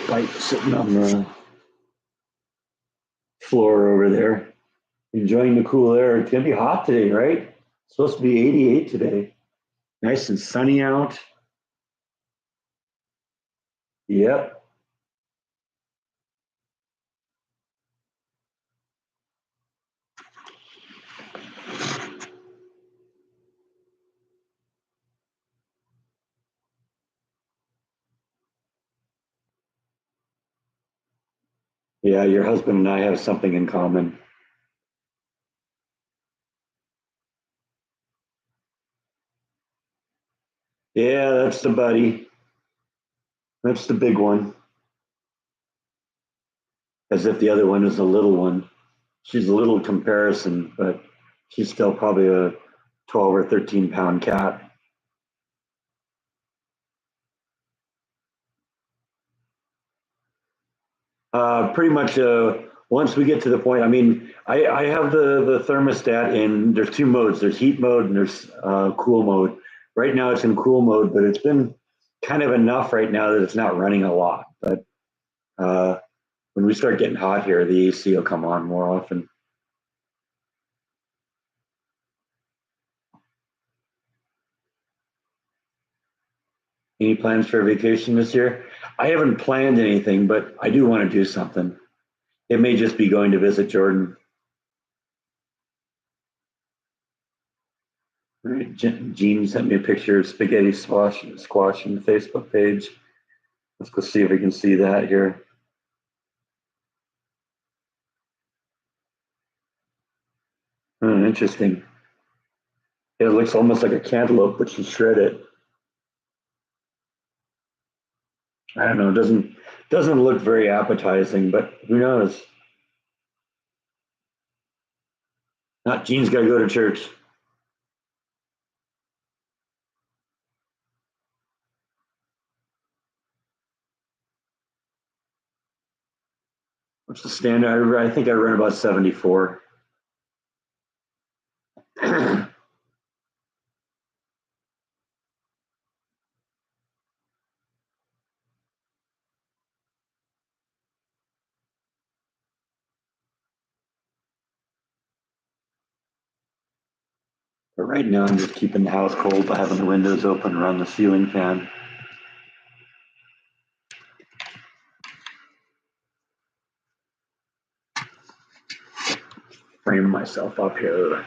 Bite sitting on the floor over there, enjoying the cool air. It's gonna be hot today, right? It's supposed to be 88 today. Nice and sunny out. Yep. Yeah, your husband and I have something in common. Yeah, that's the buddy. That's the big one. As if the other one is a little one. She's a little comparison, but she's still probably a 12 or 13 pound cat. Pretty much once we get to the point, I mean, I have the thermostat in, there's two modes. There's heat mode and there's cool mode. Right now it's in cool mode, but it's been kind of enough right now that it's not running a lot. But uh, when we start getting hot here, the AC will come on more often. Any plans for a vacation this year? I haven't planned anything, but I do want to do something. It may just be going to visit Jordan. Right. Jean sent me a picture of spaghetti squash on the Facebook page. Let's go see if we can see that here. Interesting. It looks almost like a cantaloupe, but you shred it. I don't know. It doesn't look very appetizing, but who knows? Not Jean's got to go to church. What's the standard? I think I run about 74. Right now, I'm just keeping the house cold by having the windows open and run the ceiling fan. Frame myself up here.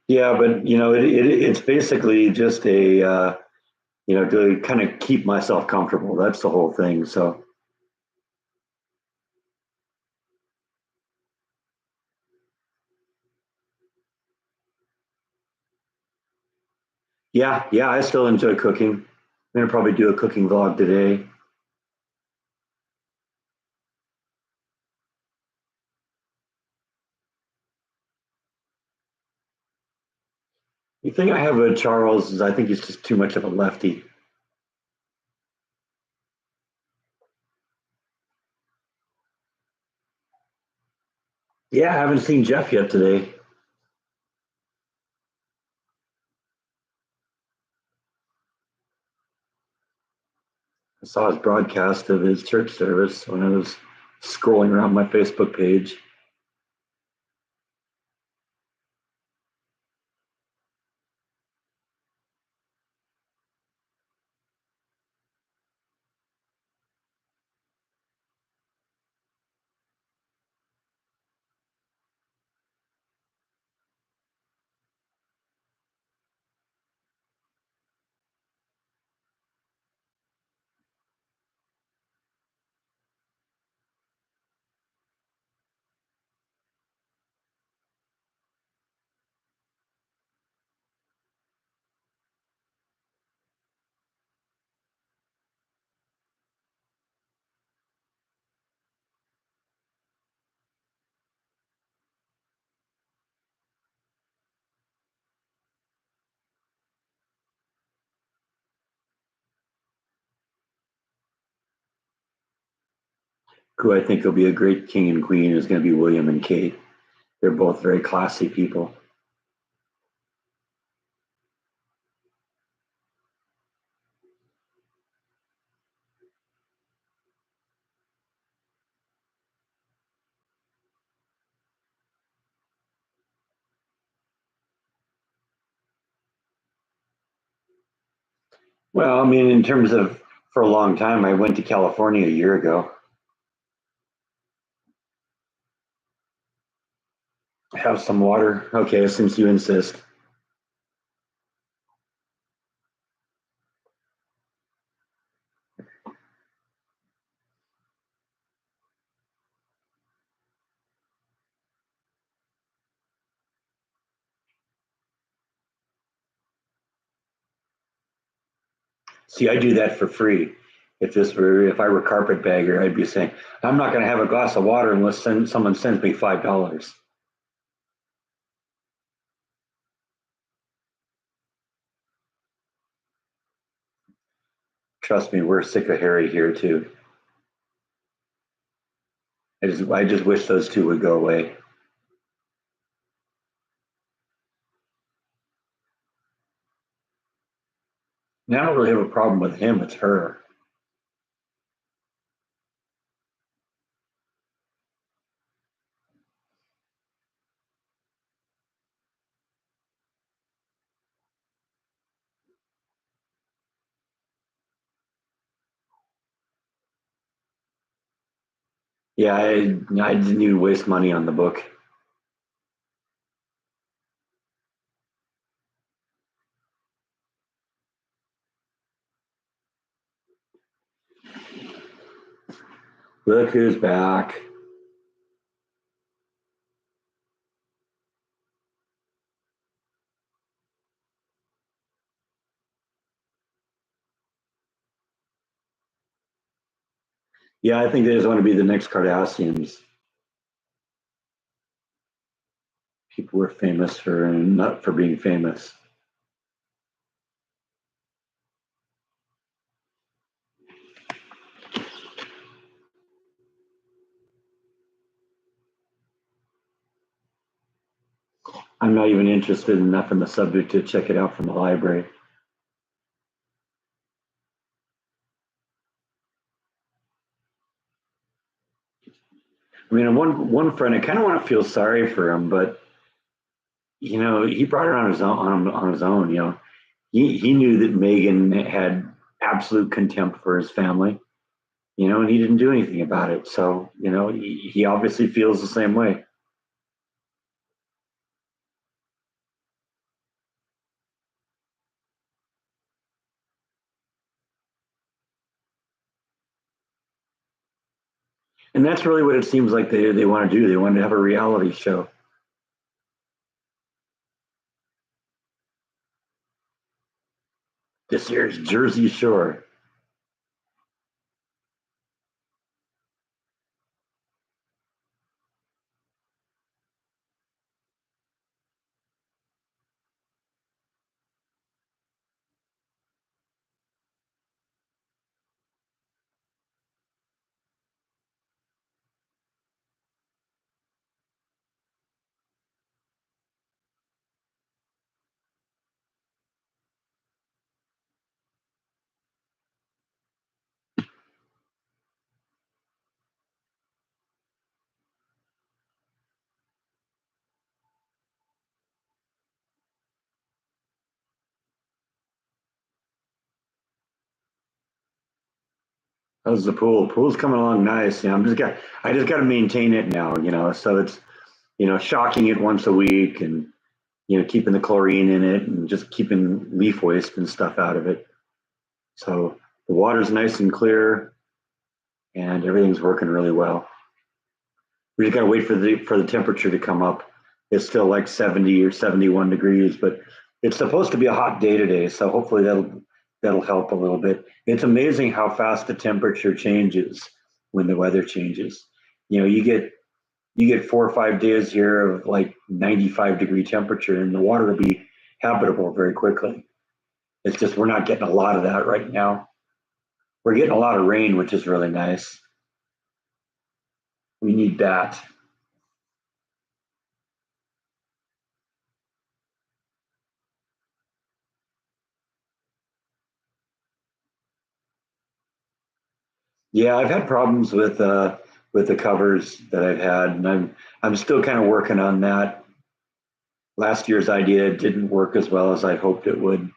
Yeah, but it's basically just a to kind of keep myself comfortable. That's the whole thing. So yeah, I still enjoy cooking. I'm gonna probably do a cooking vlog today. The thing I have with Charles is I think he's just too much of a lefty. Yeah, I haven't seen Jeff yet today. I saw his broadcast of his church service when I was scrolling around my Facebook page. Who I think will be a great king and queen is going to be William and Kate. They're both very classy people. Well, I mean, in terms of for a long time, I went to California a year ago. Have some water. Okay, since you insist. See, I do that for free. If I were carpetbagger, I'd be saying, I'm not going to have a glass of water unless someone sends me $5. Trust me, we're sick of Harry here too. I just wish those two would go away. And I don't really have a problem with him. It's her. Yeah, I didn't even waste money on the book. Look who's back. Yeah, I think they just want to be the next Kardashians. People were famous for and not for being famous. I'm not even interested enough in the subject to check it out from the library. I mean, on one front, I kind of want to feel sorry for him, but he brought it on his own. On his own, he knew that Megan had absolute contempt for his family, and he didn't do anything about it. So, he obviously feels the same way. And that's really what it seems like they want to do. They want to have a reality show. This year's Jersey Shore. How's the pool? Pool's coming along nice. I just got to maintain it now. So it's shocking it once a week and keeping the chlorine in it and just keeping leaf waste and stuff out of it. So the water's nice and clear and everything's working really well. We just got to wait for the temperature to come up. It's still like 70 or 71 degrees, but it's supposed to be a hot day today, so hopefully that'll help a little bit. It's amazing how fast the temperature changes when the weather changes. You get 4 or 5 days here of like 95-degree temperature, and the water will be habitable very quickly. It's just we're not getting a lot of that right now. We're getting a lot of rain, which is really nice. We need that. Yeah, I've had problems with the covers that I've had, and I'm still kind of working on that. Last year's idea didn't work as well as I hoped it would.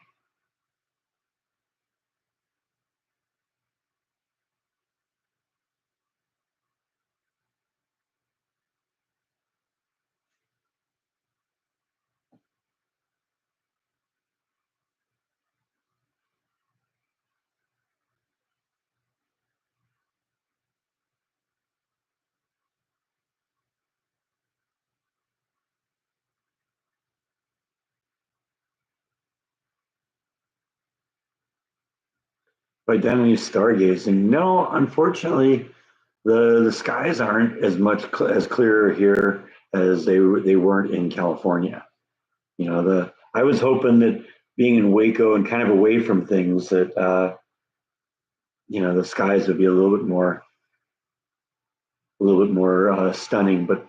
Identity stargazing. No, unfortunately, the skies aren't as much as clear here as they weren't in California. The I was hoping that being in Waco and kind of away from things that the skies would be a little bit more stunning, but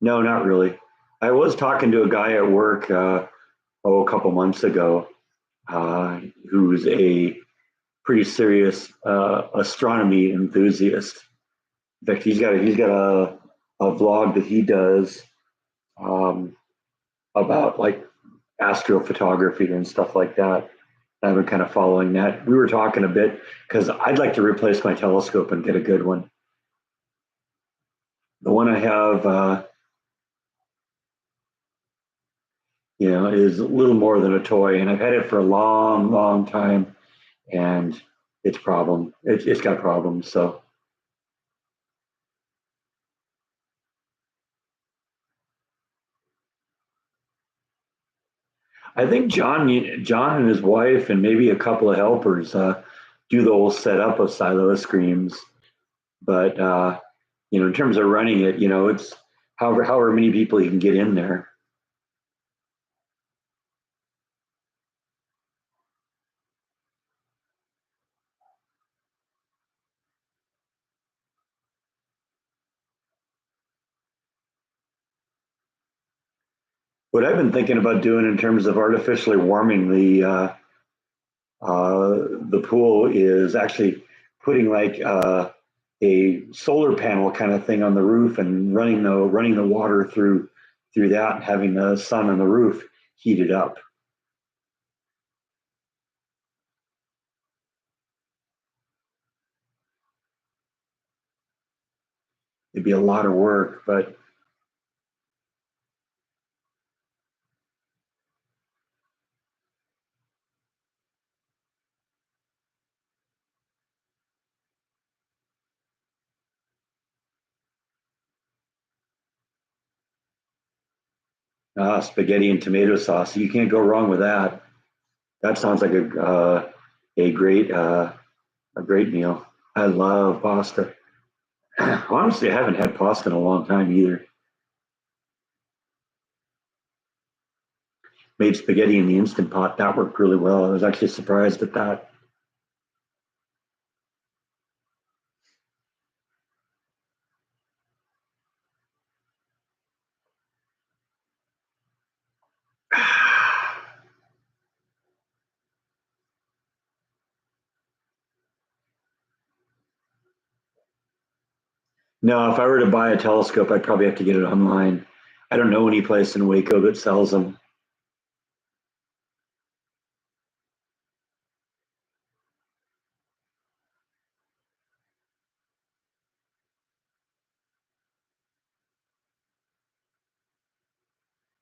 no, not really. I was talking to a guy at work a couple months ago uh, who's a pretty serious astronomy enthusiast. In fact, he's got a vlog that he does um, about like astrophotography and stuff like that. I've been kind of following that. We were talking a bit because I'd like to replace my telescope and get a good one. The one I have, is a little more than a toy, and I've had it for a long, long time, and it's got problems. So I think John and his wife and maybe a couple of helpers do the whole setup of silo screams. But in terms of running it, it's however many people you can get in there. What I've been thinking about doing in terms of artificially warming the pool is actually putting like a solar panel kind of thing on the roof and running the water through that and having the sun on the roof heat it up. It'd be a lot of work, but Spaghetti and tomato sauce. You can't go wrong with that. That sounds like a great a great meal. I love pasta. Honestly, I haven't had pasta in a long time either. Made spaghetti in the Instant Pot. That worked really well. I was actually surprised at that. No, if I were to buy a telescope, I'd probably have to get it online. I don't know any place in Waco that sells them.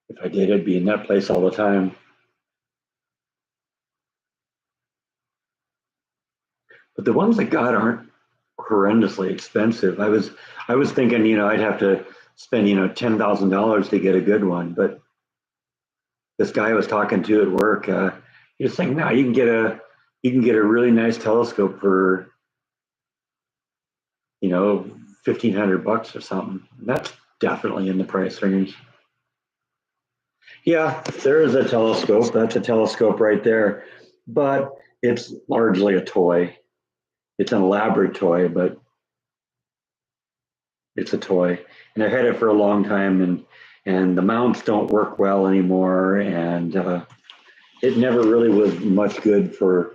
If I did, I'd be in that place all the time. But the ones that got aren't horrendously expensive. I was thinking, I'd have to spend, $10,000 to get a good one. But this guy I was talking to at work, he was saying, no, you can get a really nice telescope for, 1,500 bucks or something. That's definitely in the price range. Yeah, there is a telescope. That's a telescope right there. But it's largely a toy. It's an elaborate toy, but it's a toy. And I've had it for a long time, and the mounts don't work well anymore, and it never really was much good for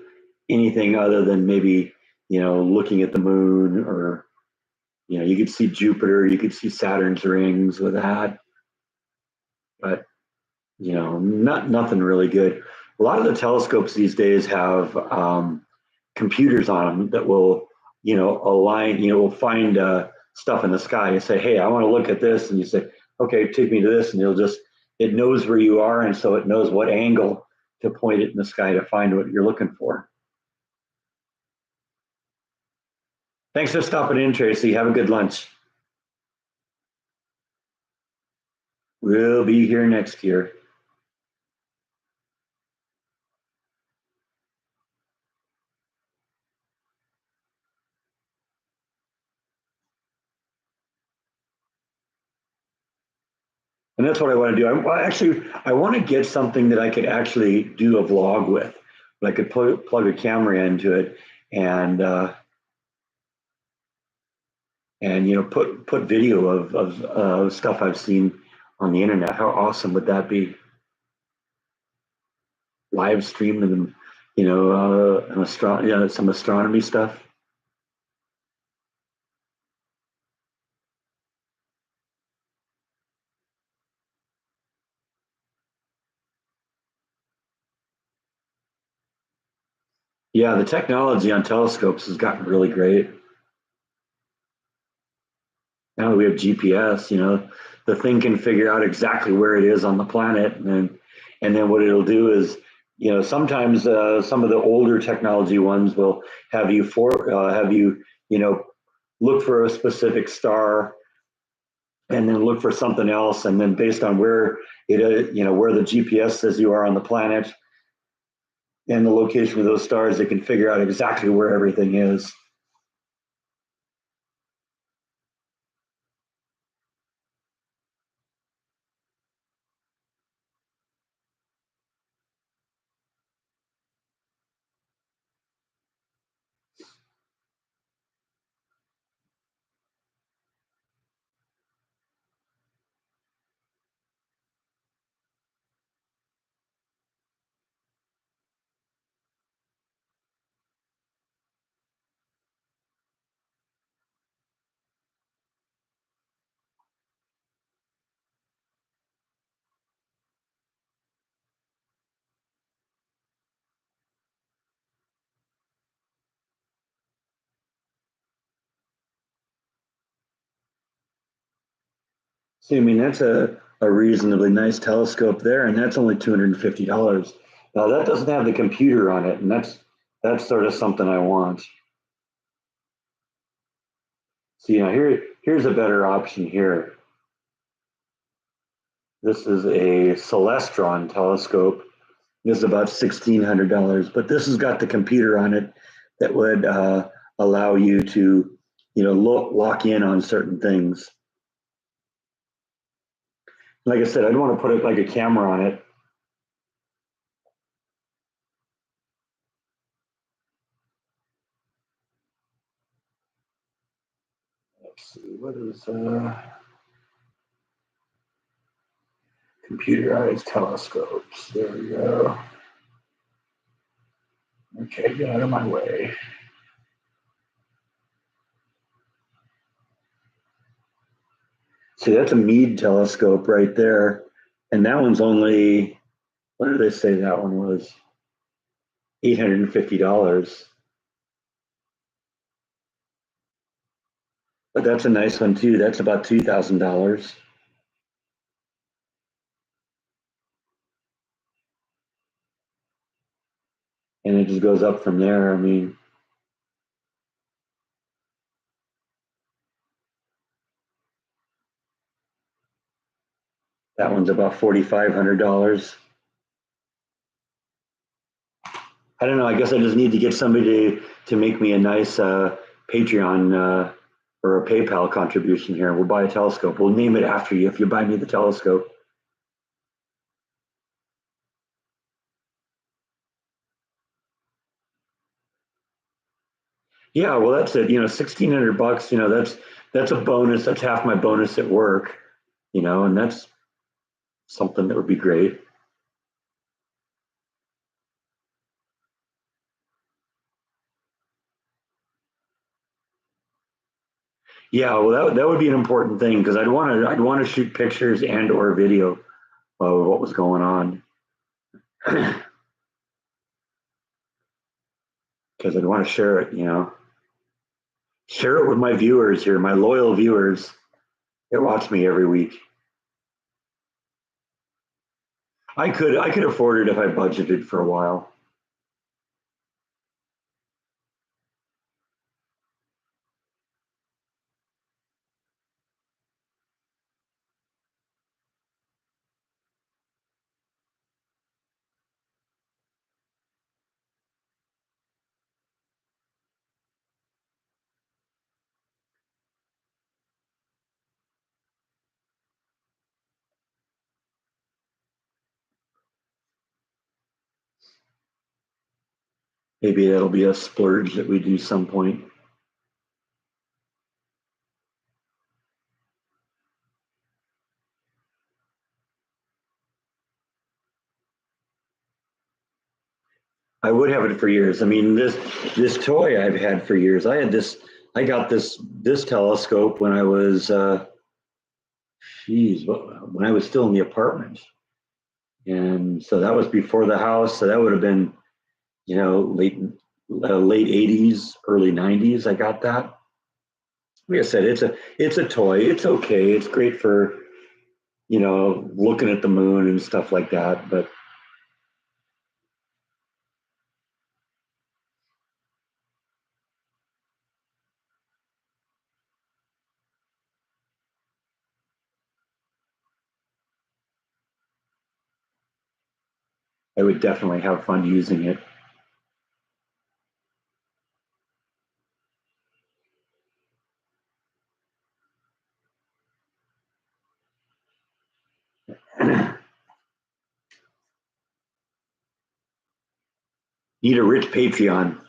anything other than maybe looking at the moon, or you could see Jupiter, you could see Saturn's rings with that, but not nothing really good. A lot of the telescopes these days have computers on them that will align, will find stuff in the sky and say, hey, I want to look at this, and you say, okay, take me to this, and it knows where you are, and so it knows what angle to point it in the sky to find what you're looking for. Thanks for stopping in, Tracy. Have a good lunch. We'll be here next year. And that's what I want to do. I want to get something that I could actually do a vlog with. I could plug a camera into it, and put video of stuff I've seen on the internet. How awesome would that be? Live stream them, some astronomy stuff. Yeah, the technology on telescopes has gotten really great. Now that we have GPS, the thing can figure out exactly where it is on the planet, and then what it'll do is, sometimes some of the older technology ones will have you, look for a specific star, and then look for something else, and then based on where where the GPS says you are on the planet and the location of those stars, it can figure out exactly where everything is. So I mean, that's a reasonably nice telescope there, and that's only $250. Now that doesn't have the computer on it, and that's sort of something I want. So here's a better option here. This is a Celestron telescope. This is about $1,600, but this has got the computer on it that would allow you to, lock in on certain things. Like I said, I'd want to put it like a camera on it. Let's see, what is computerized telescopes? There we go. Okay, get out of my way. See, that's a Meade telescope right there. And that one's only, what did they say that one was? $850. But that's a nice one too. That's about $2,000. And it just goes up from there. I mean, that one's about $4,500. I don't know. I guess I just need to get somebody to make me a nice Patreon or a PayPal contribution here. We'll buy a telescope. We'll name it after you if you buy me the telescope. Yeah, well, that's it. 1,600 bucks. That's a bonus. That's half my bonus at work. And that's something that would be great. Yeah, well, that would be an important thing because I'd want to shoot pictures and or video of what was going on because I'd want to share it. Share it with my viewers here, my loyal viewers that watch me every week. I could afford it if I budgeted for a while. Maybe that'll be a splurge that we do some point. I would have it for years. I mean, this toy I've had for years. I got this telescope when I was when I was still in the apartment. And so that was before the house. So that would have been, late 80s, early 90s. I got that. Like I said, it's a toy. It's okay. It's great for, looking at the moon and stuff like that. But I would definitely have fun using it. Need a rich Patreon.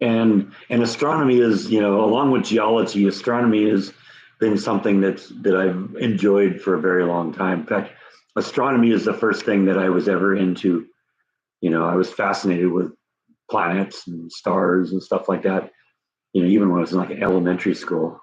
And astronomy is, along with geology, astronomy has been something that I've enjoyed for a very long time. In fact, astronomy is the first thing that I was ever into. I was fascinated with planets and stars and stuff like that. Even when I was in like elementary school.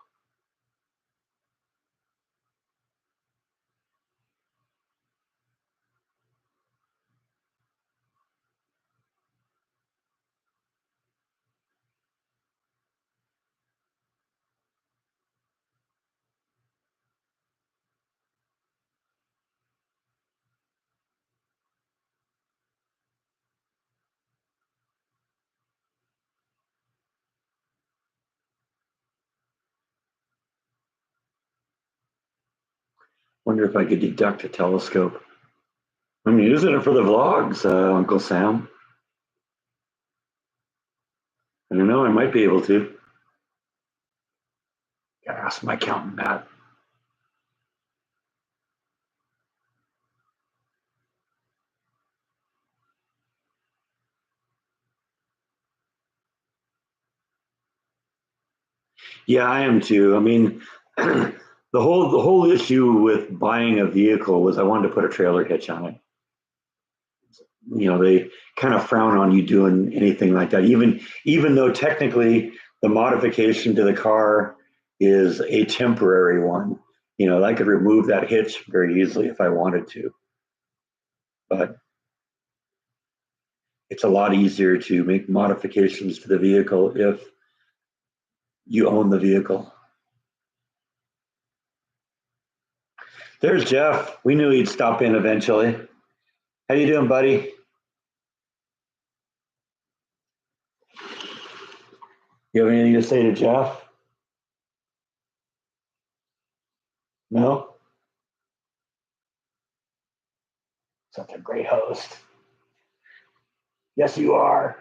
Wonder if I could deduct a telescope. I'm using it for the vlogs, Uncle Sam. I don't know, I might be able to. Gotta ask my accountant that. Yeah, I am too. I mean, the whole issue with buying a vehicle was I wanted to put a trailer hitch on it. They kind of frown on you doing anything like that, even though technically the modification to the car is a temporary one. I could remove that hitch very easily if I wanted to, but it's a lot easier to make modifications to the vehicle if you own the vehicle. There's Jeff. We knew he'd stop in eventually. How you doing, buddy? You have anything to say to Jeff? No? Such a great host. Yes, you are.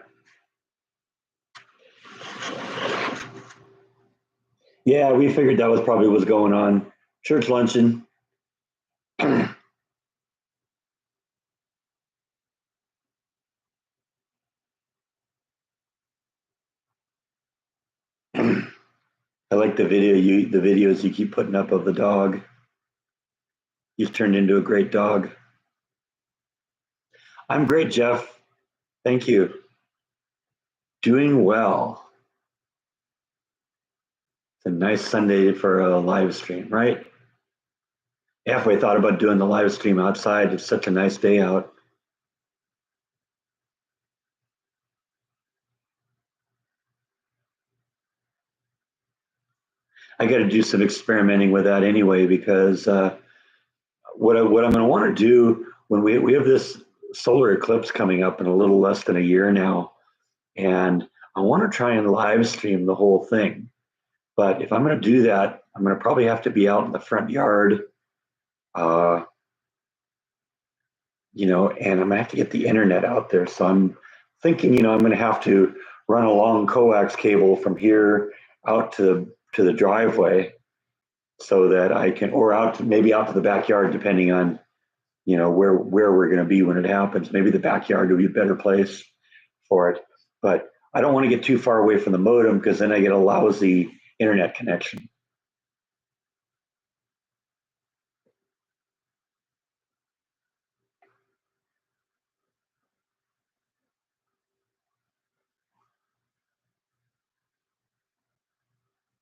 Yeah, we figured that was probably what's going on. Church luncheon. I like the videos you keep putting up of the dog. He's turned into a great dog. I'm great, Jeff. Thank you. Doing well. It's a nice Sunday for a live stream, right? Halfway thought about doing the live stream outside. It's such a nice day out. I got to do some experimenting with that anyway, because what I'm going to want to do when we have this solar eclipse coming up in a little less than a year now, and I want to try and live stream the whole thing. But if I'm going to do that, I'm going to probably have to be out in the front yard, uh, and I'm going to have to get the internet out there. So I'm thinking, I'm going to have to run a long coax cable from here out to the driveway so that I can, or maybe out to the backyard, depending on where we're going to be when it happens. Maybe the backyard would be a better place for it, but I don't want to get too far away from the modem because then I get a lousy internet connection.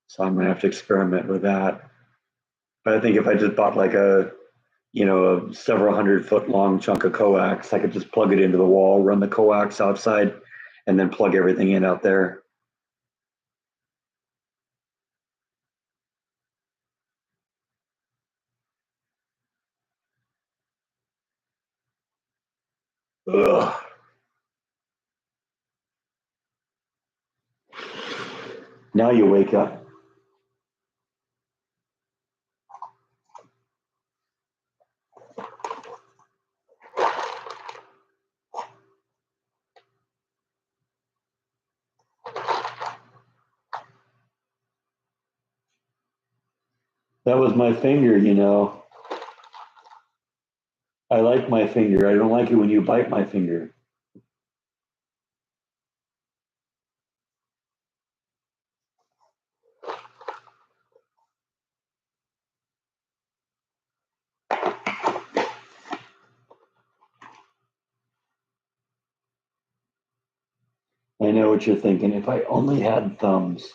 So I'm going to have to experiment with that. But I think if I just bought like a several 100-foot long chunk of coax, I could just plug it into the wall, run the coax outside, and then plug everything in out there. Ugh. Now you wake up. That was my finger, I like my finger. I don't like it when you bite my finger. I know what you're thinking. If I only had thumbs.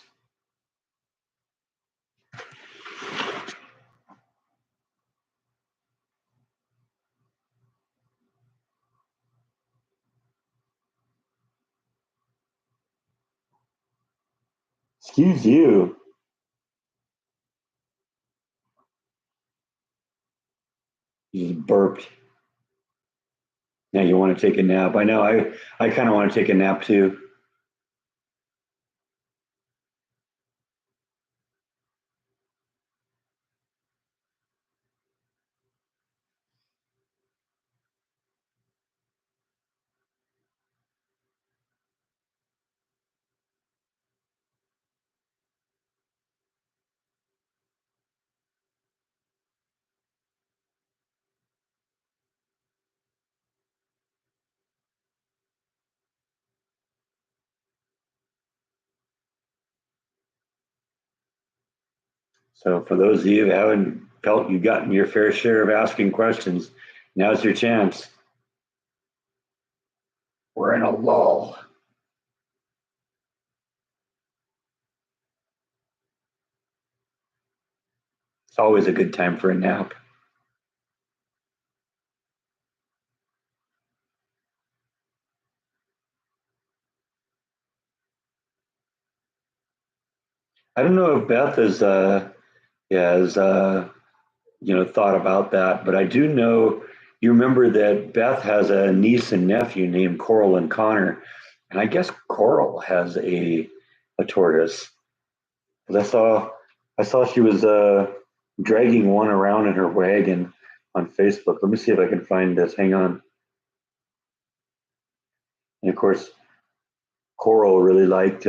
Excuse you. You just burped. Now you want to take a nap. I know. I kind of want to take a nap too. So for those of you who haven't felt you've gotten your fair share of asking questions, now's your chance. We're in a lull. It's always a good time for a nap. I don't know if Beth has thought about that, but I do know you remember that Beth has a niece and nephew named Coral and Connor, and I guess Coral has a tortoise. 'Cause I saw she was dragging one around in her wagon on Facebook. Let me see if I can find this. Hang on. And of course, Coral really liked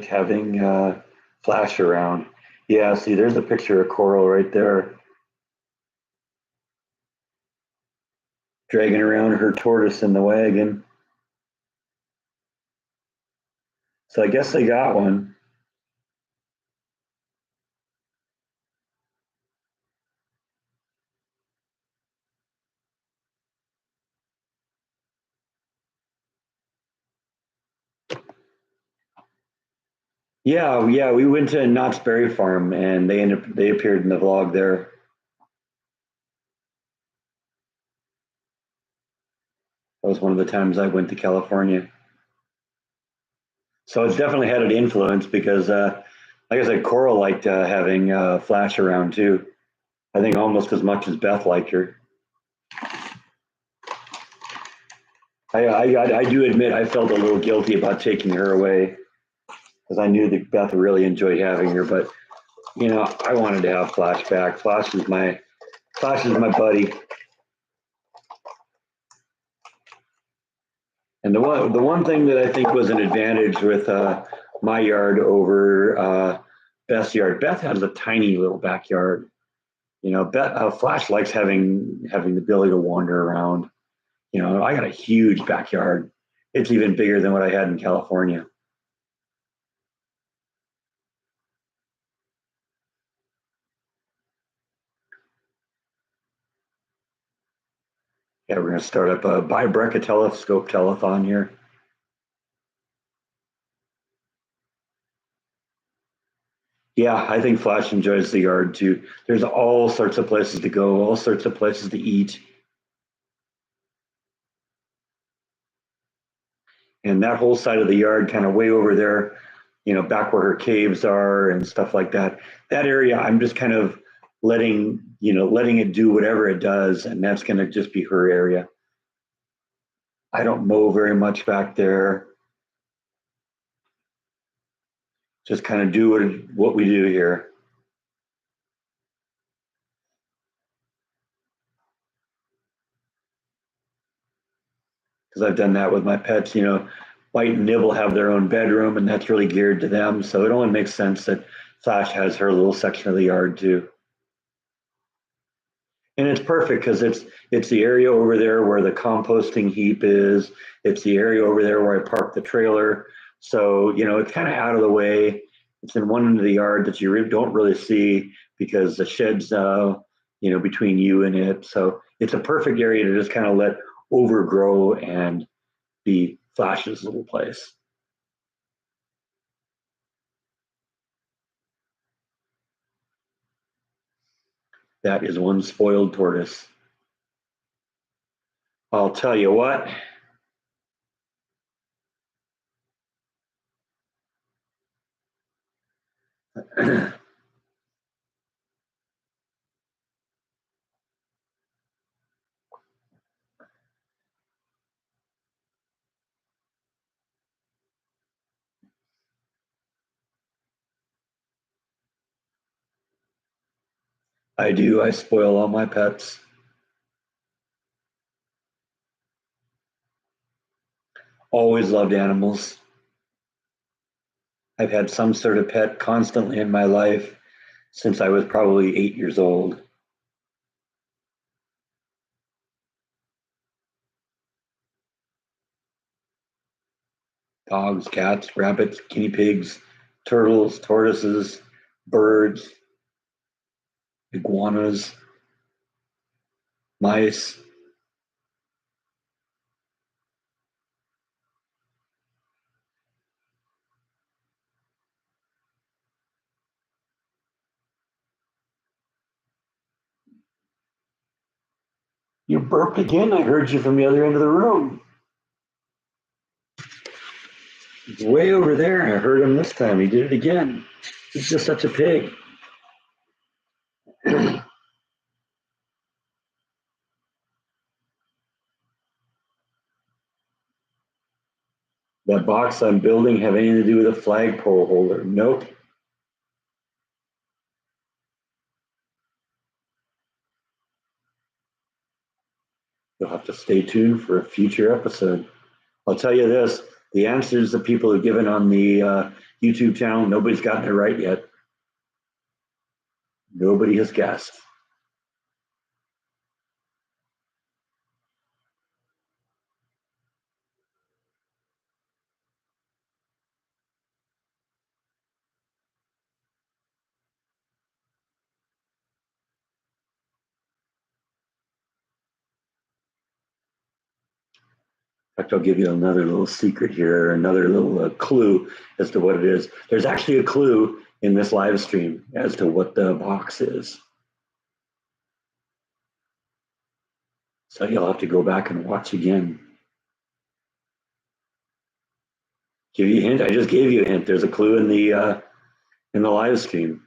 having Flash around. Yeah, see, there's a picture of Coral right there, dragging around her tortoise in the wagon. So I guess they got one. Yeah, yeah, we went to Knott's Berry Farm and they appeared in the vlog there. That was one of the times I went to California. So it's definitely had an influence because, like I said, Coral liked having Flash around too. I think almost as much as Beth liked her. I do admit I felt a little guilty about taking her away because I knew that Beth really enjoyed having her, but I wanted to have Flash back. Flash is my buddy. And the one thing that I think was an advantage with my yard over Beth's yard, Beth has a tiny little backyard. Flash likes having the ability to wander around. I got a huge backyard. It's even bigger than what I had in California. Yeah, we're going to start up a bi-Breccia telescope telethon here. Yeah, I think Flash enjoys the yard too. There's all sorts of places to go, all sorts of places to eat. And that whole side of the yard, kind of way over there, back where her caves are and stuff like that. That area, I'm just kind of letting it do whatever it does, and that's going to just be her area. I don't mow very much back there. Just kind of do what we do here. Because I've done that with my pets. White and Nibble have their own bedroom, and that's really geared to them. So it only makes sense that Flash has her little section of the yard too. And it's perfect because it's the area over there where the composting heap is. It's the area over there where I park the trailer. So it's kind of out of the way. It's in one end of the yard that you don't really see because the shed's between you and it. So it's a perfect area to just kind of let overgrow and be Flash's little place. That is one spoiled tortoise. I'll tell you what. I do. I spoil all my pets. Always loved animals. I've had some sort of pet constantly in my life since I was probably 8 years old. dogs, cats, rabbits, guinea pigs, turtles, tortoises, birds, iguanas, mice. You burped again? I heard you from the other end of the room. He's way over there. I heard him this time. He did it again. He's just such a pig. That box I'm building have anything to do with a flagpole holder? Nope. You'll have to stay tuned for a future episode. I'll tell you this, the answers that people have given on the YouTube channel, nobody's gotten it right yet. Nobody has guessed. In fact, I'll give you another little secret here, another little clue as to what it is. There's actually a clue in this live stream as to what the box is. So you'll have to go back and watch again. Give you a hint? I just gave you a hint. There's a clue in the live stream.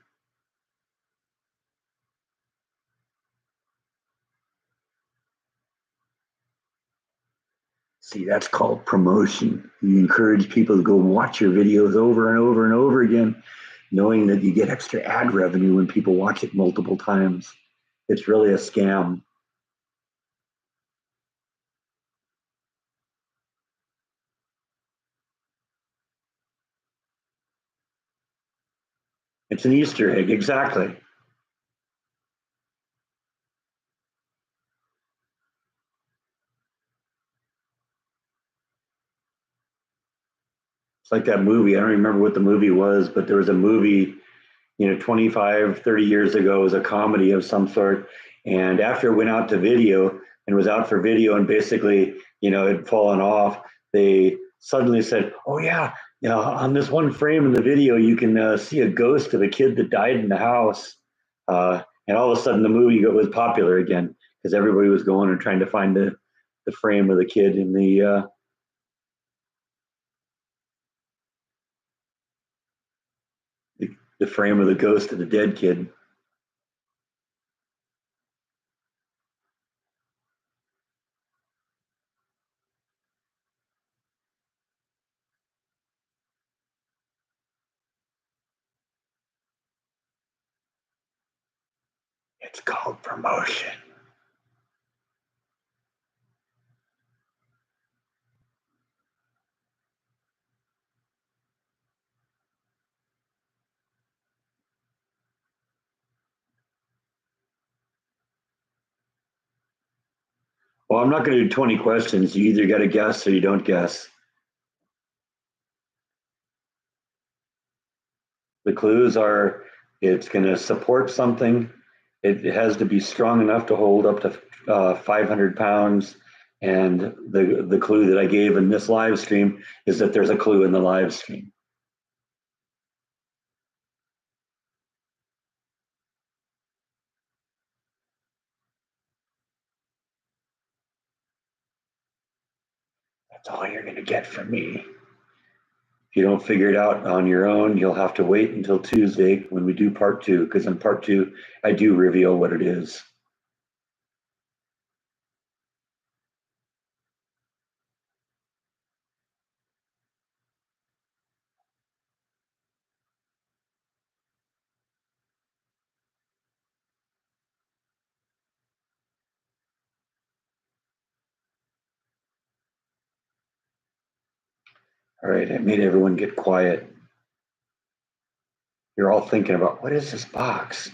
See, that's called promotion. You encourage people to go watch your videos over and over and over again, knowing that you get extra ad revenue when people watch it multiple times. It's really a scam. It's an Easter egg, exactly. It's like that movie. I don't remember what the movie was, but there was a movie, 25, 30 years ago. It was a comedy of some sort. And after it went out to video and was out for video and basically, it had fallen off, they suddenly said, oh, yeah, on this one frame in the video, you can see a ghost of a kid that died in the house. And all of a sudden, the movie was popular again because everybody was going and trying to find the frame of the kid in the frame of the ghost of the dead kid. It's called promotion. Well, I'm not going to do 20 questions. You either got to guess or you don't guess. The clues are it's going to support something. It has to be strong enough to hold up to 500 pounds. And the clue that I gave in this live stream is that there's a clue in the live stream. That's all you're going to get from me. If you don't figure it out on your own, you'll have to wait until Tuesday when we do part two, because in part two, I do reveal what it is. All right, I made everyone get quiet. You're all thinking about, what is this box?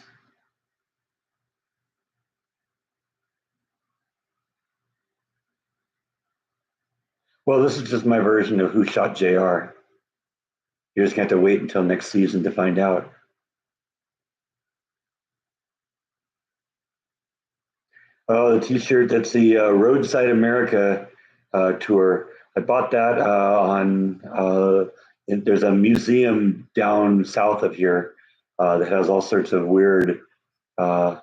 Well, this is just my version of Who Shot JR. You're just going to have to wait until next season to find out. Oh, the T-shirt. That's the Roadside America tour. I bought that on. There's a museum down south of here that has all sorts of weird uh,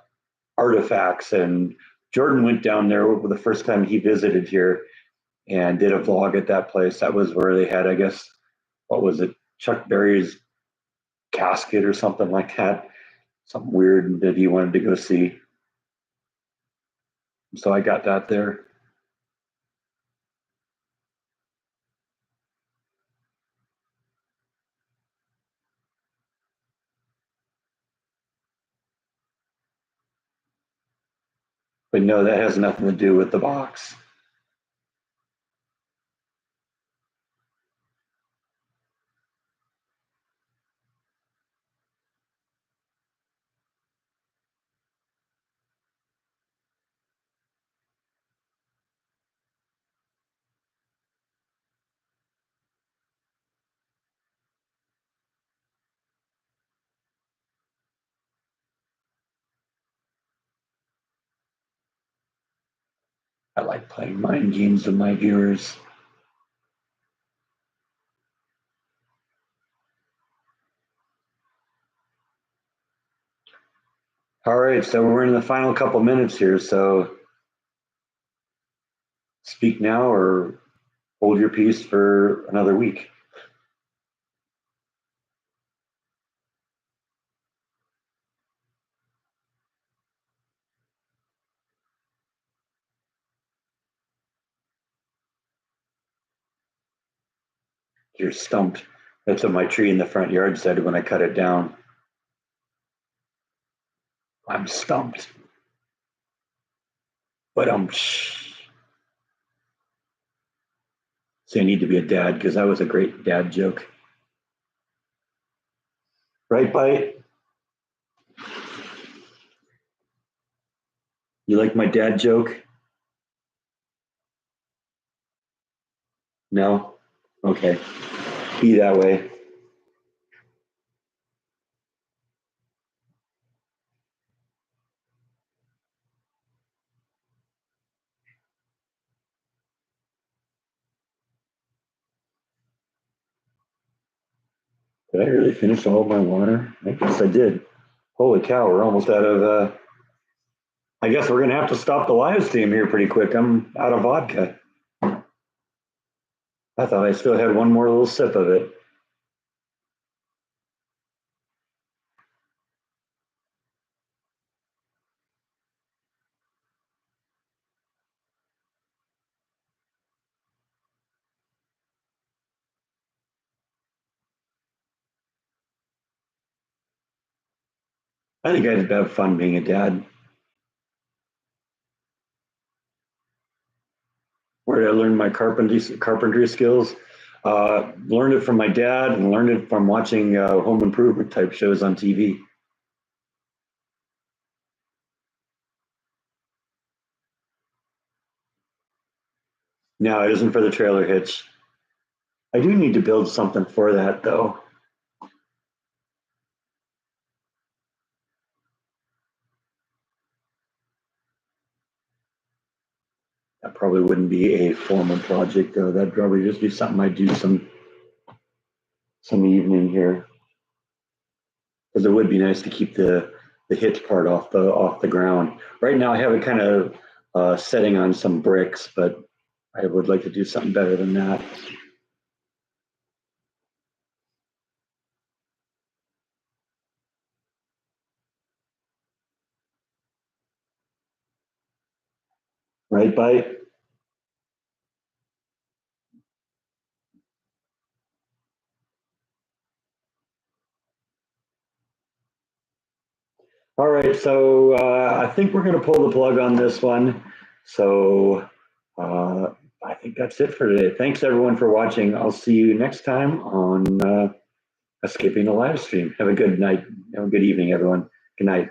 artifacts. And Jordan went down there the first time he visited here and did a vlog at that place. That was where they had, I guess, what was it, Chuck Berry's casket or something like that. Something weird that he wanted to go see. So I got that there. But no, that has nothing to do with the box. I like playing mind games with my viewers. All right, so we're in the final couple minutes here. So speak now or hold your peace for another week. You're stumped. That's what my tree in the front yard said when I cut it down. I'm stumped. But so I need to be a dad because that was a great dad joke. Right, Bite? You like my dad joke? No? Okay. Be that way. Did I really finish all of my water? I guess I did. Holy cow, we're almost out of I guess we're gonna have to stop the live stream here pretty quick. I'm out of vodka. I thought I still had one more little sip of it. I think I'd have fun being a dad. Where did I learn my carpentry skills? Learned it from my dad and learned it from watching home improvement type shows on TV. No, it isn't for the trailer hitch. I do need to build something for that though. That probably wouldn't be a formal project though. That'd probably just be something I'd do some evening here. Because it would be nice to keep the hitch part off the ground. Right now, I have it kind of setting on some bricks, but I would like to do something better than that. Right, Bite? All right, so I think we're going to pull the plug on this one. So I think that's it for today. Thanks everyone for watching. I'll see you next time on Escaping the Live Stream. Have a good night. Have a good evening, everyone. Good night.